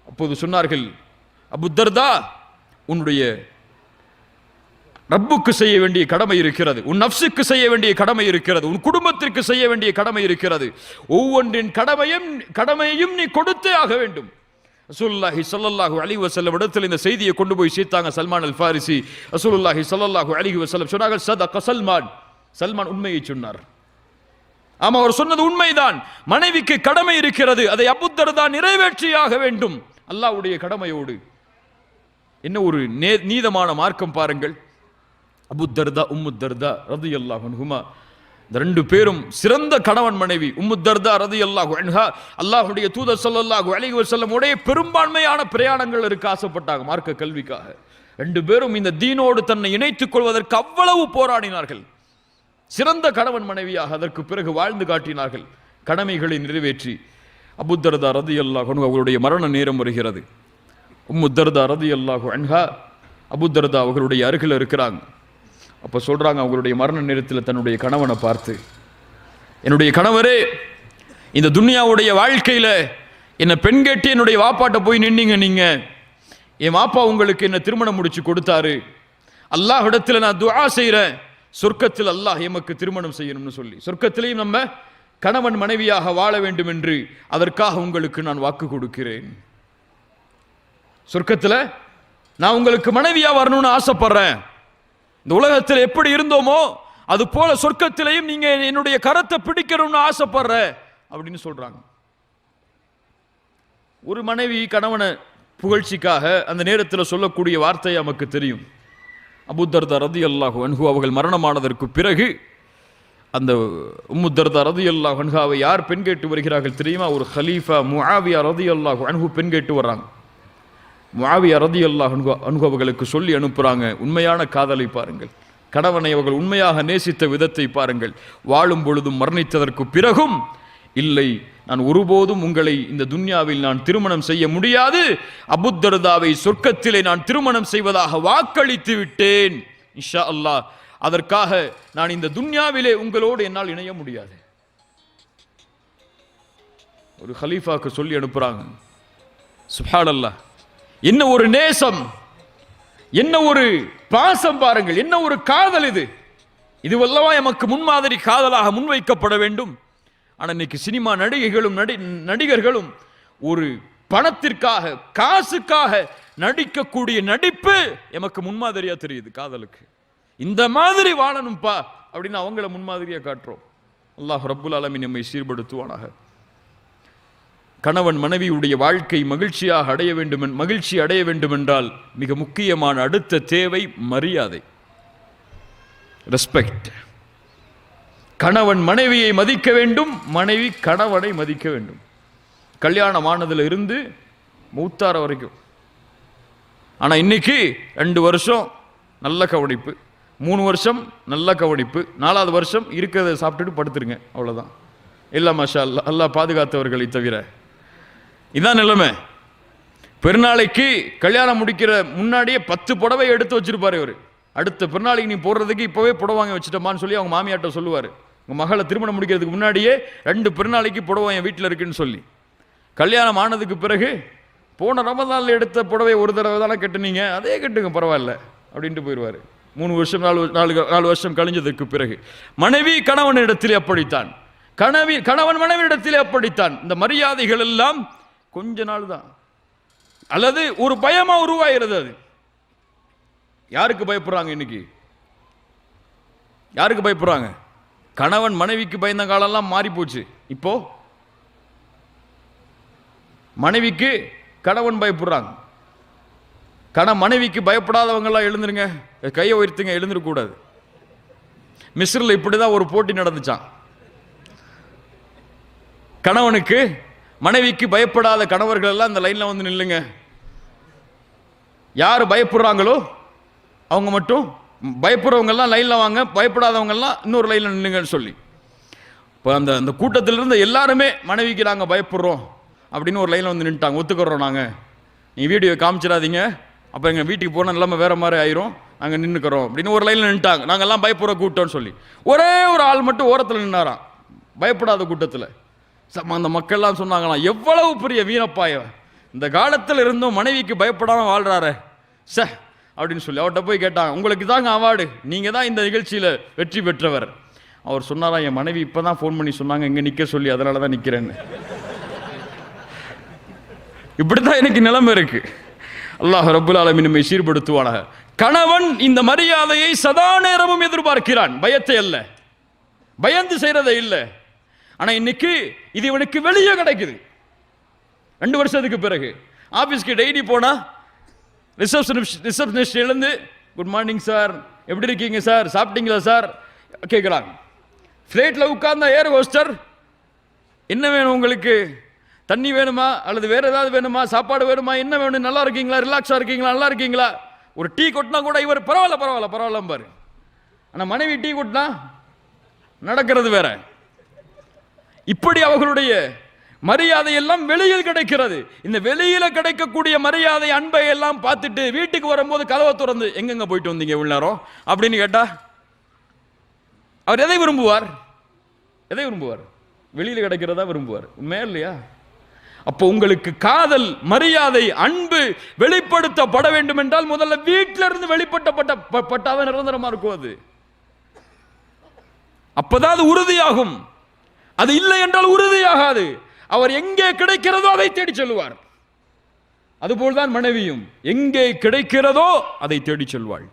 அப்போது சொன்னார்கள், அபு தர்தா, உன்னுடைய ரப்புக்கு செய்ய வேண்டிய கடமை இருக்கிறது, உன் நஃப்ஸுக்கு செய்ய வேண்டிய கடமை இருக்கிறது, உன் குடும்பத்திற்கு செய்ய வேண்டிய கடமை இருக்கிறது. ஒவ்வொன்றின் கடமையையும் நீ கொடுத்தே ஆக வேண்டும். ரசூலுல்லாஹி ஸல்லல்லாஹு அலைஹி வஸல்லம் இடத்தில் இந்த செய்தியை கொண்டு போய் சேர்த்தாங்க சல்மான் அல் ஃபாரிசி. ரசூலுல்லாஹி ஸல்லல்லாஹு அலைஹி வஸல்லம் சொன்னார்கள், ஸதக சல்மான், சல்மான் உண்மையை சொன்னார். ஆமா, அவர் சொன்னது உண்மைதான். மனைவிக்கு கடமை இருக்கிறது, அதை அபூ தர்தா நிறைவேற்றியாக வேண்டும் அல்லாஹ்வுடைய கடமையோடு. என்ன ஒரு நீதமான மார்க்கம் பாருங்கள். அபூ தர்தா, உம்மு தர்தா ரலியல்லாஹு அன்ஹுமா, இந்த 2 பேரும் சிறந்த கணவன் மனைவி. உம்மு தர்தா ரலியல்லாஹு அன்ஹா அல்லாஹ்வுடைய தூதர் ஸல்லல்லாஹு அலைஹி வஸல்லம் உடைய பெரும்பான்மையான பிரயாணங்கள் இருக்க ஆசைப்பட்டாங்க மார்க்க கல்விக்காக. 2 பேரும் இந்த தீனோடு தன்னை இணைத்துக் கொள்வதற்கு அவ்வளவு போராடினார்கள். சிறந்த கணவன் மனைவியாக அதற்கு பிறகு வாழ்ந்து காட்டினார்கள், கடமைகளை நிறைவேற்றி. அபூ தர்தா ரலியல்லாஹு அன்ஹு அவருடைய மரண நேரம் வருகிறது. உம்மு தர்தா ரலியல்லாஹு அன்ஹா அபூ தர்தா அவர்களுடைய அருகில் இருக்கிறாங்க. அப்போ சொல்கிறாங்க, அவங்களுடைய மரண நேரத்தில் தன்னுடைய கணவனை பார்த்து, என்னுடைய கணவரே, இந்த துன்யாவுடைய வாழ்க்கையில் என்னை பெண் கேட்டு என்னுடைய வாப்பாட்ட போய் நின்னீங்க, நீங்கள் என் வாப்பா உங்களுக்கு என்ன திருமணம் முடிச்சு கொடுத்தாரு, அல்லாஹ் இடத்துல நான் துஆ செய்கிறேன், சொர்க்கத்தில் அல்லாஹ் எமக்கு திருமணம் செய்யணும்னு சொல்லி, சொர்க்கத்திலையும் நம்ம கணவன் மனைவியாக வாழ வேண்டும் என்று அதற்காக உங்களுக்கு நான் வாக்கு கொடுக்கிறேன். சொர்க்கத்தில் நான் உங்களுக்கு மனைவியா வரணும்னு ஆசைப்படுறேன். இந்த உலகத்தில் எப்படி இருந்தோமோ அது போல சொர்க்கத்திலையும் நீங்க என்னுடைய கரத்தை பிடிக்கணும்னு ஆசைப்படுற அப்படின்னு சொல்றாங்க. ஒரு மனைவி கணவனை புகழ்ச்சிக்காக அந்த நேரத்தில் சொல்லக்கூடிய வார்த்தை நமக்கு தெரியும். அபூ தர்தா ரலியல்லாஹு அன்ஹு அவர்கள் மரணமானதற்கு பிறகு அந்த உம்மு தர்தா ரலியல்லாஹு அன்ஹாவை யார் பெண் கேட்டு வருகிறார்கள் தெரியுமா? ஒரு ஹலீஃபா முஆவியா ரலியல்லாஹு அன்ஹு பெண் கேட்டு வர்றாங்க. முஆவியா ரலியல்லாஹு அன்ஹு அவர்களுக்கு சொல்லி அனுப்புறாங்க, உண்மையான காதலை பாருங்கள், கணவனை அவர்கள் உண்மையாக நேசித்த விதத்தை பாருங்கள், வாழும் பொழுதும் மரணித்ததற்கு பிறகும் இல்லை, நான் ஒருபோதும் உங்களை இந்த துன்யாவில் நான் திருமணம் செய்ய முடியாது, அபூ தர்தாவை சொர்க்கத்திலே நான் திருமணம் செய்வதாக வாக்களித்து விட்டேன், இன்ஷா அல்லாஹ், அதற்காக நான் இந்த துன்யாவிலே உங்களோடு என்னால் இணைய முடியாது. ஒரு ஹலீஃபாக்கு சொல்லி அனுப்புறாங்க. சுப்ஹானல்லாஹ், என்ன ஒரு நேசம், என்ன ஒரு பாசம் பாருங்கள், என்ன ஒரு காதல் இது. இதுவல்லவா எமக்கு முன்மாதிரி காதலாக முன்வைக்கப்பட வேண்டும். ஆனால் இன்னைக்கு சினிமா நடிகைகளும் நடிகர்களும் ஒரு பணத்திற்காக காசுக்காக நடிக்கக்கூடிய நடிப்பு எமக்கு முன்மாதிரியா தெரியுது காதலுக்கு. இந்த மாதிரி வாழணும்பா அப்படின்னு அவங்கள முன்மாதிரியா காட்டுறோம். அல்லாஹ் ரப்புல் ஆலமீன் நம்மை சீர்படுத்துவானாக. கணவன் மனைவியுடைய வாழ்க்கை மகிழ்ச்சி அடைய வேண்டும் என்றால் மிக முக்கியமான அடுத்த தேவை மரியாதை, ரெஸ்பெக்ட். கணவன் மனைவியை மதிக்க வேண்டும், மனைவி கணவனை மதிக்க வேண்டும். கல்யாணமானதுல இருந்து மூத்தார வரைக்கும். ஆனால் இன்னைக்கு 2 வருஷம் நல்ல கவனிப்பு, 3 வருஷம் நல்ல கவனிப்பு, 4வது வருஷம் இருக்கிறத சாப்பிட்டுட்டு படுத்துருங்க, அவ்வளோதான். இல்லை மாஷா அல்லாஹ், அல்லாஹ் பாதுகாத்தவர்களை தவிர. இதான் நிலைமை. பெருநாளைக்கு கல்யாணம் முடிக்கிற முன்னாடியே 10 புடவை எடுத்து வச்சிருப்பாரு இவர். அடுத்த பெருநாளைக்கு நீ போடுறதுக்கு இப்போவே புடவை வாங்கி வச்சுட்டோமான்னு சொல்லி அவங்க மாமியாட்ட சொல்லுவார். உங்கள் மகளை திருமணம் முடிக்கிறதுக்கு முன்னாடியே 2 பெருநாளைக்கு புடவை என் வீட்டில் இருக்குன்னு சொல்லி. கல்யாணம் ஆனதுக்கு பிறகு போன ரமதானில் எடுத்த புடவை ஒரு தடவை தானே கட்டுனீங்க, அதே கட்டுங்க பரவாயில்ல அப்படின்ட்டு போயிடுவார். 3 வருஷம் 4 வருஷம் கழிஞ்சதுக்கு பிறகு மனைவி கணவனிடத்திலே அப்படித்தான், கணவன் மனைவியிடத்திலே அப்படித்தான். இந்த மரியாதைகள் எல்லாம் கொஞ்ச நாள் தான், அல்லது ஒரு பயமா உருவாகிறது. அது யாருக்கு பயப்படுறாங்க இன்னைக்கு? யாருக்கு பயப்படுறாங்க? கணவன் மனைவிக்கு பயந்த காலம்லாம் மாறி போச்சு. இப்போ மனைவிக்கு கணவன் பயப்படுறாங்க. மனைவிக்கு பயப்படாதவங்கெல்லாம் எழுந்துருங்க, கையை உயர்த்துங்க, எழுந்துடக்கூடாது. மிஸ்ரில் இப்படிதான் ஒரு போட்டி நடந்துச்சான். கணவனுக்கு மனைவிக்கு பயப்படாத கணவர்கள் எல்லாம் இந்த லைன்ல வந்து நில்லுங்க, யார் பயப்படுறாங்களோ அவங்க மட்டும், பயப்படுறவங்க எல்லாம் லைன்ல வாங்க, பயப்படாதவங்க எல்லாம் இன்னொரு லைன்ல நில்லுங்கன்னு சொல்லி இப்போ அந்த கூட்டத்தில் இருந்த எல்லாருமே மனைவிக்கு நாங்கள் பயப்படுறோம் அப்படின்னு ஒரு லைனில் வந்து நின்ட்டாங்க. ஒத்துக்கிறோம் நாங்கள், நீ வீடியோ காமிச்சிடாதீங்க, அப்போ எங்கள் வீட்டுக்கு போனால் நிலைமை வேறு மாதிரி ஆயிரும், நாங்கள் நின்றுக்கிறோம் அப்படின்னு ஒரு லைனில் நின்ட்டாங்க. நாங்கள்லாம் பயப்படுற கூட்டம்னு சொல்லி ஒரே ஒரு ஆள் மட்டும் ஓரத்தில் நின்னாராம், பயப்படாத கூட்டத்தில். அந்த மக்கள்லாம் சொன்னாங்களாம், எவ்வளவு பெரிய வீணப்பாய, இந்த காலத்தில் இருந்தும் மனைவிக்கு பயப்படாமல் வாழ்கிறாரு அப்படின்னு சொல்லி அவர்கிட்ட போய் கேட்டாங்க, உங்களுக்கு தாங்க அவார்டு, நீங்கள் தான் இந்த நிகழ்ச்சியில் வெற்றி பெற்றவர். அவர் சொன்னாரா, என் மனைவி இப்போ தான் ஃபோன் பண்ணி சொன்னாங்க இங்கே நிற்க சொல்லி, அதனால தான் நிற்கிறேன்னு. இப்படி தான் எனக்கு நிலைமை இருக்கு. அல்லாஹ் ரப்புல் ஆலமீன் நம்மை சீர்படுத்துவானாக. கணவன் இந்த மரியாதையை சதா நேரமும் எதிர்பார்க்கிறான், பயத்தை அல்ல, பயந்து செய்யறதை இல்லை. ஆனா இன்னைக்கு இது இவனுக்கு வெளியே கிடைக்குது. 2 வருஷத்துக்கு பிறகு ஆபீஸ்க்கு டெய்லி போனா ரிசப்ஷனிஸ்ட் எழுந்து குட் மார்னிங் சார், எப்படி இருக்கீங்க சார், சாப்பிட்டீங்களா சார் கேட்குறாங்க. ஃப்ளைட்டில் உட்கார்ந்த ஏர் ஹோஸ்டர், என்ன வேணும் உங்களுக்கு, தண்ணி வேணுமா அல்லது வேற ஏதாவது வேணுமா, சாப்பாடு வேணுமா, என்ன வேணும், நல்லா இருக்கீங்களா, ரிலாக்ஸாக இருக்கீங்களா, நல்லா இருக்கீங்களா, ஒரு டீ கொட்டினா கூட இவர் பரவாயில்ல பரவாயில்ல பரவாயில்ல பாரு. ஆனால் மனைவி டீ கொட்டினா நடக்கிறது வேற. இப்படி அவர்களுடைய மரியாதை எல்லாம் வெளியில் கிடைக்கிறது. இந்த வெளியில கிடைக்கக்கூடிய மரியாதை அன்பை எல்லாம் பார்த்துட்டு வீட்டுக்கு வரும்போது கதவை திறந்து எங்கெங்க போயிட்டு வந்தீங்க இவ்வளவு நேரம் அப்படின்னு கேட்டா அவர் எதை விரும்புவார்? எதை விரும்புவார்? வெளியில கிடைக்கிறதா விரும்புவார், உண்மையா இல்லையா? அப்போ உங்களுக்கு காதல், மரியாதை, அன்பு வெளிப்படுத்தப்பட வேண்டும் என்றால் முதல்ல வீட்டில இருந்து வெளிப்பட்டப்பட்டாதான் நிரந்தரமா இருக்கும். அது அப்பதான் அது உறுதியாகும். அது இல்லை என்றால் உறுதியாகாது. அவர் எங்கே கிடைக்கிறதோ அதை தேடி செல்வார். அதுபோல்தான் மனைவியும் எங்கே கிடைக்கிறதோ அதை தேடி செல்வாள்.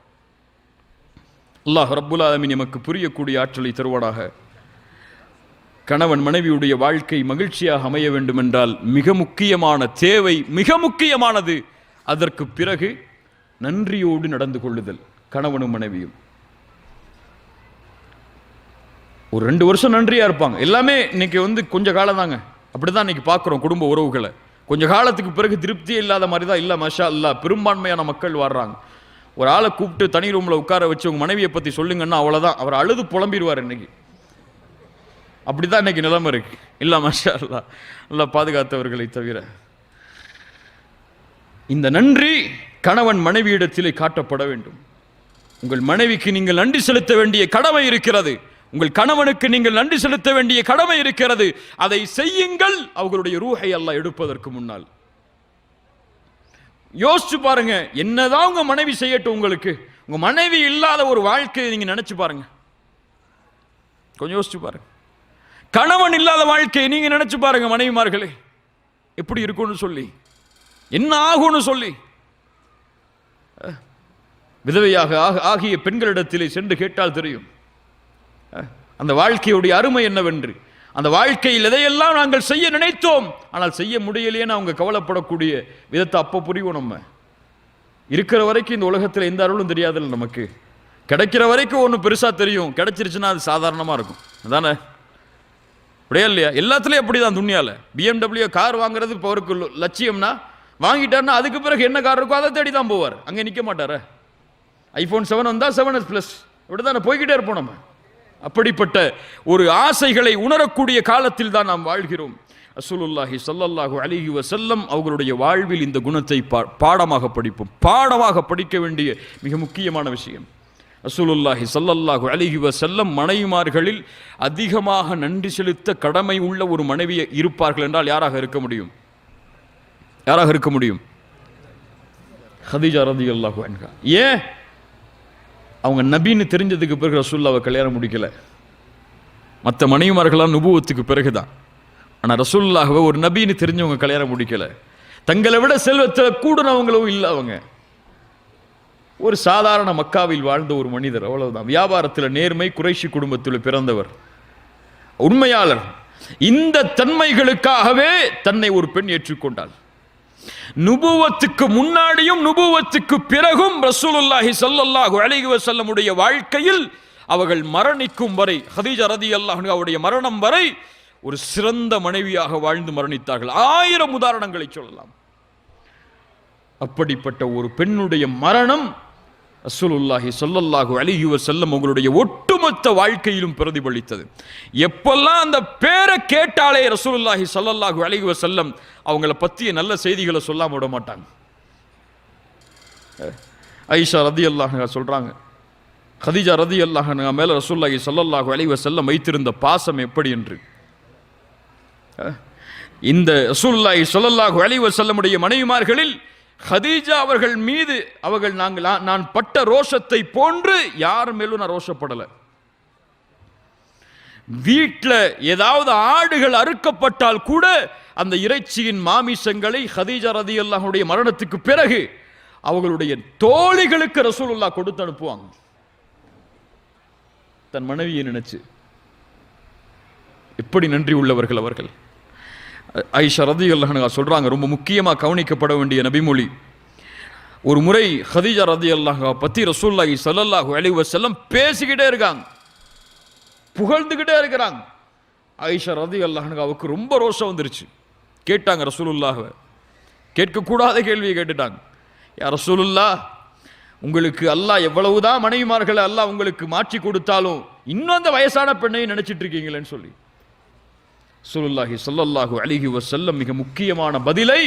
அல்லாஹ் ரப்புல் ஆலமீன் நமக்கு புரியக்கூடிய ஆற்றலை தருவானாக. கணவன் மனைவியுடைய வாழ்க்கை மகிழ்ச்சியாக அமைய வேண்டும் என்றால் மிக முக்கியமான தேவை, மிக முக்கியமானது, அதற்கு பிறகு நன்றியோடு நடந்து கொள்ளுதல். கணவனும் மனைவியும் ஒரு 2 வருஷம் நன்றியா இருப்பாங்க. எல்லாமே இன்னைக்கு கொஞ்ச காலம் தாங்க, அப்படிதான் இன்னைக்கு பார்க்குறோம் குடும்ப உறவுகளை. கொஞ்ச காலத்துக்கு பிறகு திருப்தியே இல்லாத மாதிரி தான் இல்லை. மஷா அல்லாஹ் பெரும்பான்மையான மக்கள் வர்றாங்க. ஒரு ஆளை கூப்பிட்டு தனி ரூமில் உட்கார வச்சு உங்க மனைவியை பற்றி சொல்லுங்கன்னா அவ்வளோதான், அவர் அழுது புலம்பிடுவார். இன்னைக்கு அப்படிதான் இன்னைக்கு நிலைமை இருக்கு. இல்லை மஷா அல்லாஹ், நல்லா பாதுகாத்தவர்களை தவிர. இந்த நன்றி கணவன் மனைவியிடத்திலே காட்டப்பட வேண்டும். உங்கள் மனைவிக்கு நீங்கள் நன்றி செலுத்த வேண்டிய கடமை இருக்கிறது. உங்கள் கணவனுக்கு நீங்கள் நன்றி செலுத்த வேண்டிய கடமை இருக்கிறது. அதை செய்யுங்கள் அவர்களுடைய ரூஹை அல்லாஹ் எடுப்பதற்கு முன்னால். யோசிச்சு பாருங்க, என்னதான் உங்க மனைவி செய்யட்டும், உங்களுக்கு உங்க மனைவி இல்லாத ஒரு வாழ்க்கையை நீங்க நினைச்சு பாருங்க. கொஞ்சம் யோசிச்சு பாருங்க. கணவன் இல்லாத வாழ்க்கையை நீங்க நினைச்சு பாருங்க மனைவிமார்களே, எப்படி இருக்கும்னு சொல்லி, என்ன ஆகும்னு சொல்லி. விதவையாக ஆகிய பெண்களிடத்திலே சென்று கேட்டால் தெரியும் அந்த வாழ்க்கையுடைய அருமை என்னவென்று. அந்த வாழ்க்கையில் எதையெல்லாம் நாங்கள் செய்ய நினைத்தோம் ஆனால் செய்ய முடியலையேன்னு அவங்க கவலைப்படக்கூடிய விதத்தை அப்போ புரியும். நம்ம இருக்கிற வரைக்கும் இந்த உலகத்தில் எந்த அருளும் தெரியாதுல்ல, நமக்கு கிடைக்கிற வரைக்கும் ஒன்று பெருசா தெரியும், கிடைச்சிருச்சுன்னா அது சாதாரணமா இருக்கும். அதானே? அப்படியே இல்லையா? எல்லாத்துலேயும் அப்படிதான். துணியால BMW கார் வாங்குறது இப்போ அவருக்கு லட்சியம்னா வாங்கிட்டாருன்னா அதுக்கு பிறகு என்ன கார் இருக்கோ அதை தேடி தான் போவார், அங்கே நிற்க மாட்டார. iPhone 7 வந்தா 7S+, இப்படிதானே போய்கிட்டே இருப்போம் நம்ம. அப்படிப்பட்ட ஒரு ஆசைகளை உணரக்கூடிய காலத்தில் தான் நாம் வாழ்கிறோம். ரசூலுல்லாஹி ஸல்லல்லாஹு அலைஹி வஸல்லம் அவர்களுடைய வாழ்வில் இந்த குணத்தை பாடமாக படிப்போம். பாடமாக படிக்க வேண்டிய மிக முக்கியமான விஷயம். ரசூலுல்லாஹி ஸல்லல்லாஹு அலைஹி வஸல்லம் மனைவிமார்களில் அதிகமாக நன்றி செலுத்த கடமை உள்ள ஒரு மனைவி இருப்பார்கள் என்றால் யாராக இருக்க முடியும்? யாராக இருக்க முடியும்? ஹதீஜா ரலியல்லாஹு அன்ஹா. ஏன்? அவங்க நபின்னு தெரிஞ்சதுக்கு பிறகு ரசூலுல்லாஹ்வை கல்யாணம் முடிக்கல. மற்ற மனைவிமார்களாம் நுபுவத்துக்கு பிறகுதான். ஆனால் ரசூலுல்லாஹ்வை ஒரு நபின்னு தெரிஞ்சவங்க கல்யாணம் முடிக்கல. தங்களை விட செல்வத்தில் கூடுனவங்களும் இல்லை. அவங்க ஒரு சாதாரண மக்காவில் வாழ்ந்த ஒரு மனிதர், அவ்வளவுதான். வியாபாரத்தில் நேர்மை, குறைஷி குடும்பத்தில் பிறந்தவர், உண்மையாளர். இந்த தன்மைகளுக்காகவே தன்னை ஒரு பெண் ஏற்றுக்கொண்டாள். நுபுவத்துக்கு முன்னாடியும் நுபுவத்துக்கு பிறகும் ரசூலுல்லாஹி ஸல்லல்லாஹு அலைஹி வஸல்லம் உடைய வாழ்க்கையில் அவர்கள் மரணிக்கும் வரை, ஹதீஜா ரலியல்லாஹு அன்ஹா அவருடைய மரணம் வரை ஒரு சிறந்த மனைவியாக வாழ்ந்து மரணித்தார்கள். 1000 உதாரணங்களை சொல்லலாம். அப்படிப்பட்ட ஒரு பெண்ணுடைய மரணம் ரசூலுல்லாஹி ஸல்லல்லாஹு அலைஹி வஸல்லம் அவங்களுடைய ஒட்டுமொத்த வாழ்க்கையிலும் பிரதிபலித்தது. எப்பெல்லாம் அந்த பேரை கேட்டாலே ரசூலுல்லாஹி ஸல்லல்லாஹு அலைஹி வஸல்லம் அவங்கள பற்றிய நல்ல செய்திகளை சொல்லாம விட மாட்டாங்க. ஆயிஷா ரதியல்லாஹு அன்ஹா சொல்றாங்க, கதீஜா ரதியல்லாஹு அன்ஹா மேல ரசூலுல்லாஹி ஸல்லல்லாஹு அலைஹி வஸல்லம் வைத்திருந்த பாசம் எப்படி என்று. இந்த ரசூலுல்லாஹி ஸல்லல்லாஹு அலைஹி வஸல்லமுடைய மனைவிமார்களில் கதீஜா அவர்கள் மீது நான் பட்ட ரோஷத்தை போன்று யார் மேலும் நான் ரோஷப்படலை. வீட்டில் ஏதாவது ஆடுகள் அறுக்கப்பட்டால் கூட அந்த இறைச்சியின் மாமிசங்களை கதீஜா ரதியல்லாஹுடைய மரணத்துக்கு பிறகு அவர்களுடைய தோழிகளுக்கு ரசூலுல்லாஹ் கொடுத்து அனுப்புவாங்க. தன் மனைவியை நினைச்சு எப்படி நன்றி உள்ளவர்கள் அவர்கள். ஆயிஷா ரதியல்லாஹு அன்ஹா சொல்றாங்க, ரொம்ப முக்கியமாக கவனிக்கப்பட வேண்டிய நபிமொழி. ஒரு முறை கதீஜா ரதியல்லாஹு பற்றி ரசூலுல்லாஹி ஸல்லல்லாஹு அலைஹி வஸல்லம் பேசிக்கிட்டே இருக்காங்க, புகழ்ந்துக்கிட்டே இருக்கிறாங்க. ஆயிஷா ரதியல்லாஹு அன்ஹாவுக்கு ரொம்ப ரோஷம் வந்துருச்சு. கேட்டாங்க ரசூலுல்லாஹ், கேட்கக்கூடாத கேள்வியை கேட்டுட்டாங்க. யா ரசூலுல்லாஹ், உங்களுக்கு அல்லாஹ் எவ்வளவுதான் மனைவிமார்களை அல்லாஹ் உங்களுக்கு மாற்றி கொடுத்தாலும் இன்னும் அந்த வயசான பெண்ணை நினைச்சிட்டு இருக்கீங்களேன்னு சொல்லி ரசூலுல்லாஹி ஸல்லல்லாஹு அலைஹி வஸல்லம் மிக முக்கியமான பதிலை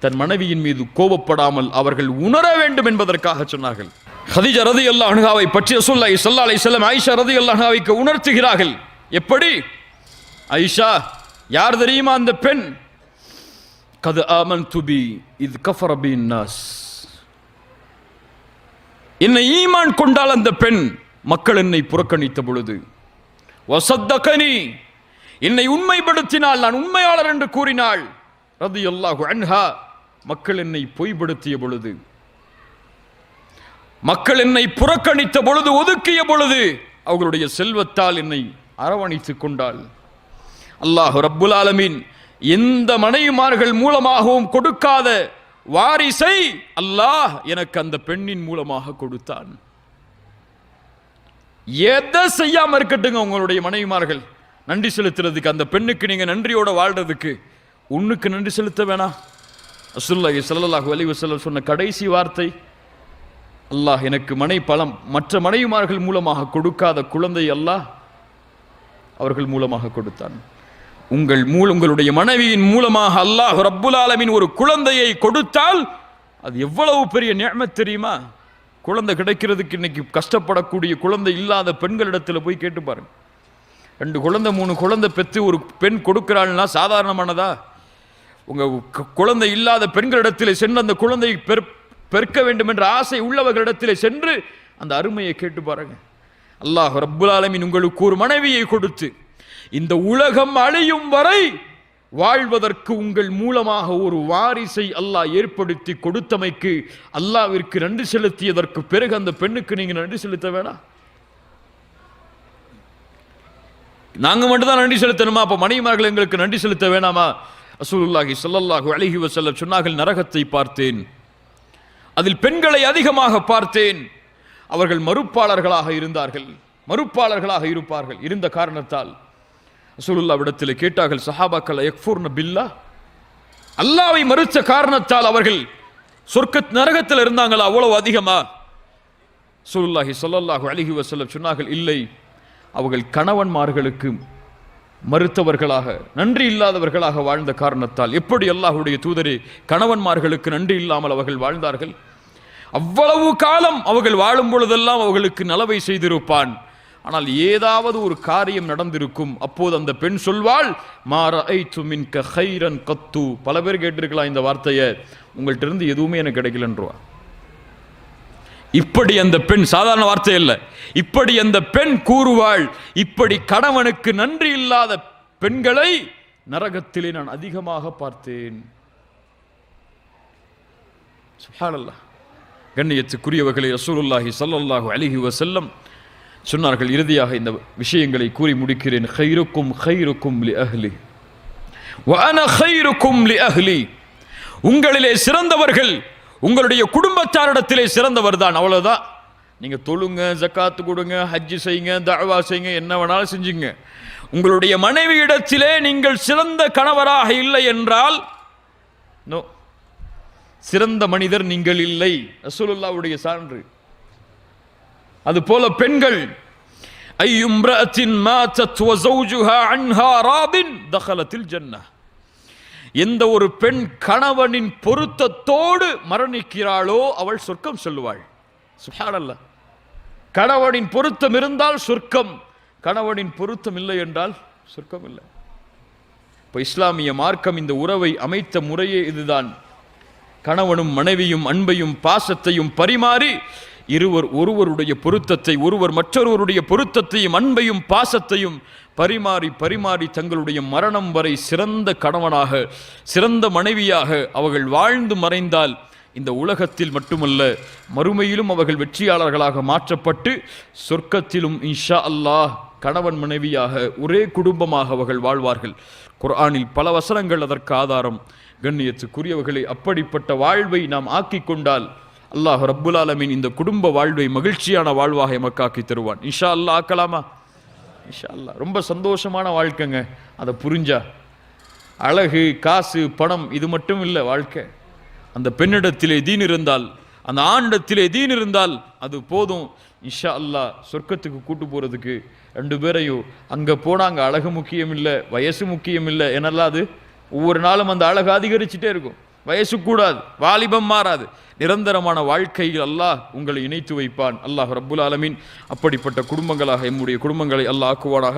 தன் மனைவியின் மீது கோபப்படாமல் அவர்கள் உணர வேண்டும் என்பதற்காக சொன்னார்கள். கதீஜா ரலியல்லாஹு அன்ஹாவை பற்றி ரசூலுல்லாஹி ஸல்லல்லாஹு அலைஹி வஸல்லம் ஆயிஷா ரலியல்லாஹு அன்ஹாவுக்கு உணர்த்துகிறார்கள். எப்படி? ஆயிஷா, யார் தெரியுமா அந்த பெண்? கத் ஆமன்து பி இத் கஃபர பின் நாஸ். என்னை ஈமான் கொண்டால் அந்த பெண் மக்கள் என்னை புறக்கணித்த பொழுது, வஸத்தகனி, என்னை உண்மைப்படுத்தினாள், நான் உண்மையாளர் என்று கூறினாள், ரலியல்லாஹு அன்ஹா, மக்கள் என்னை பொய்படுத்திய பொழுது, மக்கள் என்னை புறக்கணித்த பொழுது, ஒதுக்கிய பொழுது அவர்களுடைய செல்வத்தால் என்னை அரவணைத்துக் கொண்டாள். அல்லாஹ் ரப்புல் ஆலமீன் எந்த மனைவிமார்கள் மூலமாகவும் கொடுக்காத வாரிசை அல்லாஹ் எனக்கு அந்த பெண்ணின் மூலமாக கொடுத்தான். எதை செய்யாம இருக்கட்டுங்க உங்களுடைய மனைவிமார்கள், நன்றி செலுத்துறதுக்கு, அந்த பெண்ணுக்கு நீங்க நன்றியோட வாழ்றதுக்கு உன்னுக்கு நன்றி செலுத்த வேணாம். ரசூலுல்லாஹி ஸல்லல்லாஹு அலைஹி வஸல்லம் சொன்ன கடைசி வார்த்தை, அல்லாஹ் எனக்கு மற்ற மனைவிமார்கள் மூலமாக கொடுக்காத குழந்தை அல்லாஹ் அவர்கள் மூலமாக கொடுத்தான். உங்களுடைய மனைவியின் மூலமாக அல்லாஹ் ரப்புல் ஆலமீன் ஒரு குழந்தையை கொடுத்தால் அது எவ்வளவு பெரிய நிஅமத் தெரியுமா? குழந்தை கிடைக்கிறதுக்கு இன்னைக்கு கஷ்டப்படக்கூடிய குழந்தை இல்லாத பெண்களிடத்தில் போய் கேட்டு பாருங்க. 2 குழந்தை 3 குழந்தை பெற்று ஒரு பெண் கொடுக்கிறாள்னா சாதாரணமானதா? உங்க குழந்தை இல்லாத பெண்களிடத்தில் சென்று அந்த குழந்தையை பெருக்க வேண்டும் என்ற ஆசை உள்ளவர்களிடத்தில் சென்று அந்த அருமையை கேட்டு பாருங்க. அல்லாஹ் ரப்புல் ஆலமீன் உங்களுக்கு ஒரு மனைவியை கொடுத்து இந்த உலகம் அழியும் வரை வாழ்வதற்கு உங்கள் மூலமாக ஒரு வாரிசை அல்லாஹ் ஏற்படுத்தி கொடுத்தமைக்கு அல்லாஹ்விற்கு நன்றி செலுத்தியதற்கு பிறகு அந்த பெண்ணுக்கு நீங்க நன்றி செலுத்த வேணாம்? நாங்க மட்டும் தான் நன்றி செலுத்தணுமா? அப்ப மனைவிமார்கள் எங்களுக்கு நன்றி செலுத்த வேணாமா? ரசூலுல்லாஹி ஸல்லல்லாஹு அலைஹி வஸல்லம் சொன்னார்கள், நரகத்தை பார்த்தேன், அதில் பெண்களை அதிகமாக பார்த்தேன். அவர்கள் மறுப்பாளர்களாக இருப்பார்கள். இருந்த காரணத்தால் ரசூலுல்லாஹ்விடத்தில் கேட்டார்கள் சஹாபாக்கள், யக்ஃபுர்ன பில்லாஹ், அல்லாஹ்வை மறுத்த காரணத்தால் அவர்கள் நரகத்தில் இருந்தாங்களா அவ்வளவு அதிகமா? ரசூலுல்லாஹி ஸல்லல்லாஹு அலைஹி வஸல்லம் சொன்னார்கள், இல்லை, அவர்கள் கணவன்மார்களுக்கு மறுத்தவர்களாக, நன்றி இல்லாதவர்களாக வாழ்ந்த காரணத்தால். எப்படி அல்லாஹ்வுடைய தூதரே, கணவன்மார்களுக்கு நன்றி இல்லாமல் அவர்கள் வாழ்ந்தார்கள்? அவ்வளவு காலம் அவர்கள் வாழும் பொழுதெல்லாம் அவர்களுக்கு நலவை செய்திருப்பான். ஆனால் ஏதாவது ஒரு காரியம் நடந்திருக்கும். அப்போது அந்த பெண் சொல்வாள், மா ரஅய்து மின்க கைரன் கத்து. பல பேர் கேட்டிருக்கலாம் இந்த வார்த்தையை, உங்கள்கிட்ட இருந்து எதுவுமே எனக்கு கிடைக்கலன்றவா. இப்படி அந்த பெண், சாதாரண வார்த்தை அல்ல, இப்படி அந்த பெண் கூறுவாள், இப்படி கணவனுக்கு நன்றி இல்லாத பெண்களை நரகத்திலே நான் அதிகமாக பார்த்தேன். சுப்ஹானல்லாஹ். கண்ணியத்துக்குரியவர்களே, ரசூலுல்லாஹி ஸல்லல்லாஹு அலைஹி வஸல்லம் சொன்னார்கள், இறுதியாக இந்த விஷயங்களை கூறி முடிக்கிறேன், கைருக்கும் கைருக்கும் லி அஹ்லி வ அன கைருக்கும் லி அஹ்லி. உங்களிலே சிறந்தவர்கள் உங்களுடைய குடும்பத்தாரிடத்திலே சிறந்தவர் தான், அவ்வளவுதான். நீங்க தொழுங்க, ஜக்காத்து கொடுங்க, ஹஜ்ஜி செய்யுங்க, தஅவா செய்யுங்க, என்ன வேணாலும் செஞ்சுங்க. உங்களுடைய மனைவி இடத்திலே நீங்கள் சிறந்த கணவராக இல்லை என்றால் நோ, சிறந்த மனிதர் நீங்கள் இல்லை. ரசூலுல்லாஹ்வுடைய சான்று. அதுபோல பெண்கள் ஐயும்ரஅத்தின் மாதத் வ ஸௌஜுஹா அன்ஹா ராதின் தഖலத்தில் ஜன்னah, எந்த ஒரு பெண் கணவனின் பொருத்தத்தோடு மரணிக்கிறாளோ அவள் சொர்க்கம் செல்வாள். சுப்ஹானல்லாஹ். கணவனின் பொருத்தம் இருந்தால் சொர்க்கம், கணவனின் பொருத்தம் இல்லை என்றால் சொர்க்கம் இல்லை. இப்போ இஸ்லாமிய மார்க்கம் இந்த உறவை அமைத்த முறையே இதுதான். கணவனும் மனைவியும் அன்பையும் பாசத்தையும் பரிமாறி இருவர் ஒருவருடைய பொருத்தத்தை, ஒருவர் மற்றொருவருடைய பொருத்தத்தையும் அன்பையும் பாசத்தையும் பரிமாறி பரிமாறி தங்களுடைய மரணம் வரை சிறந்த கணவனாக சிறந்த மனைவியாக அவர்கள் வாழ்ந்து மறைந்தால் இந்த உலகத்தில் மட்டுமல்ல மறுமையிலும் அவர்கள் வெற்றியாளர்களாக மாற்றப்பட்டு சொர்க்கத்திலும் இன்ஷா அல்லாஹ் கணவன் மனைவியாக ஒரே குடும்பமாக அவர்கள் வாழ்வார்கள். குர்ஆனில் பல வசனங்கள் அதற்கு ஆதாரம். கண்ணியத்துக்குரியவர்களை, அப்படிப்பட்ட வாழ்வை நாம் ஆக்கி கொண்டால் அல்லாஹ் ரப்புல் ஆலமீன் இந்த குடும்ப வாழ்வை மகிழ்ச்சியான வாழ்வாக எமக்காக்கி தருவான். இன்ஷா அல்லாஹ் ஆக்கலாமா? இன்ஷா அல்லாஹ். ரொம்ப சந்தோஷமான வாழ்க்கைங்க. அதை புரிஞ்சா அழகு, காசு, பணம் இது மட்டும் இல்லை வாழ்க்கை. அந்த பெண்ணிடத்திலே தீன் இருந்தால், அந்த ஆண்டிடத்திலே தீன் இருந்தால் அது போதும். இன்ஷா அல்லாஹ் சொர்க்கத்துக்கு கூட்டு போகிறதுக்கு ரெண்டு பேரையும் அங்கே போனாங்க. அழகு முக்கியம் இல்லை, வயசு முக்கியம் இல்லை, என்னெல்லாம் அது ஒவ்வொரு நாளும் அந்த அழகு அதிகரிச்சுட்டே இருக்கும். வயசு கூடாது, வாலிபம் மாறாது. நிரந்தரமான வாழ்க்கையில் அல்லாஹ் உங்களை இணைத்து வைப்பான். அல்லாஹ் ரப்புல் ஆலமீன் அப்படிப்பட்ட குடும்பங்களாக எம்முடைய குடும்பங்களை அல்லாஹ் ஆக்குவானாக.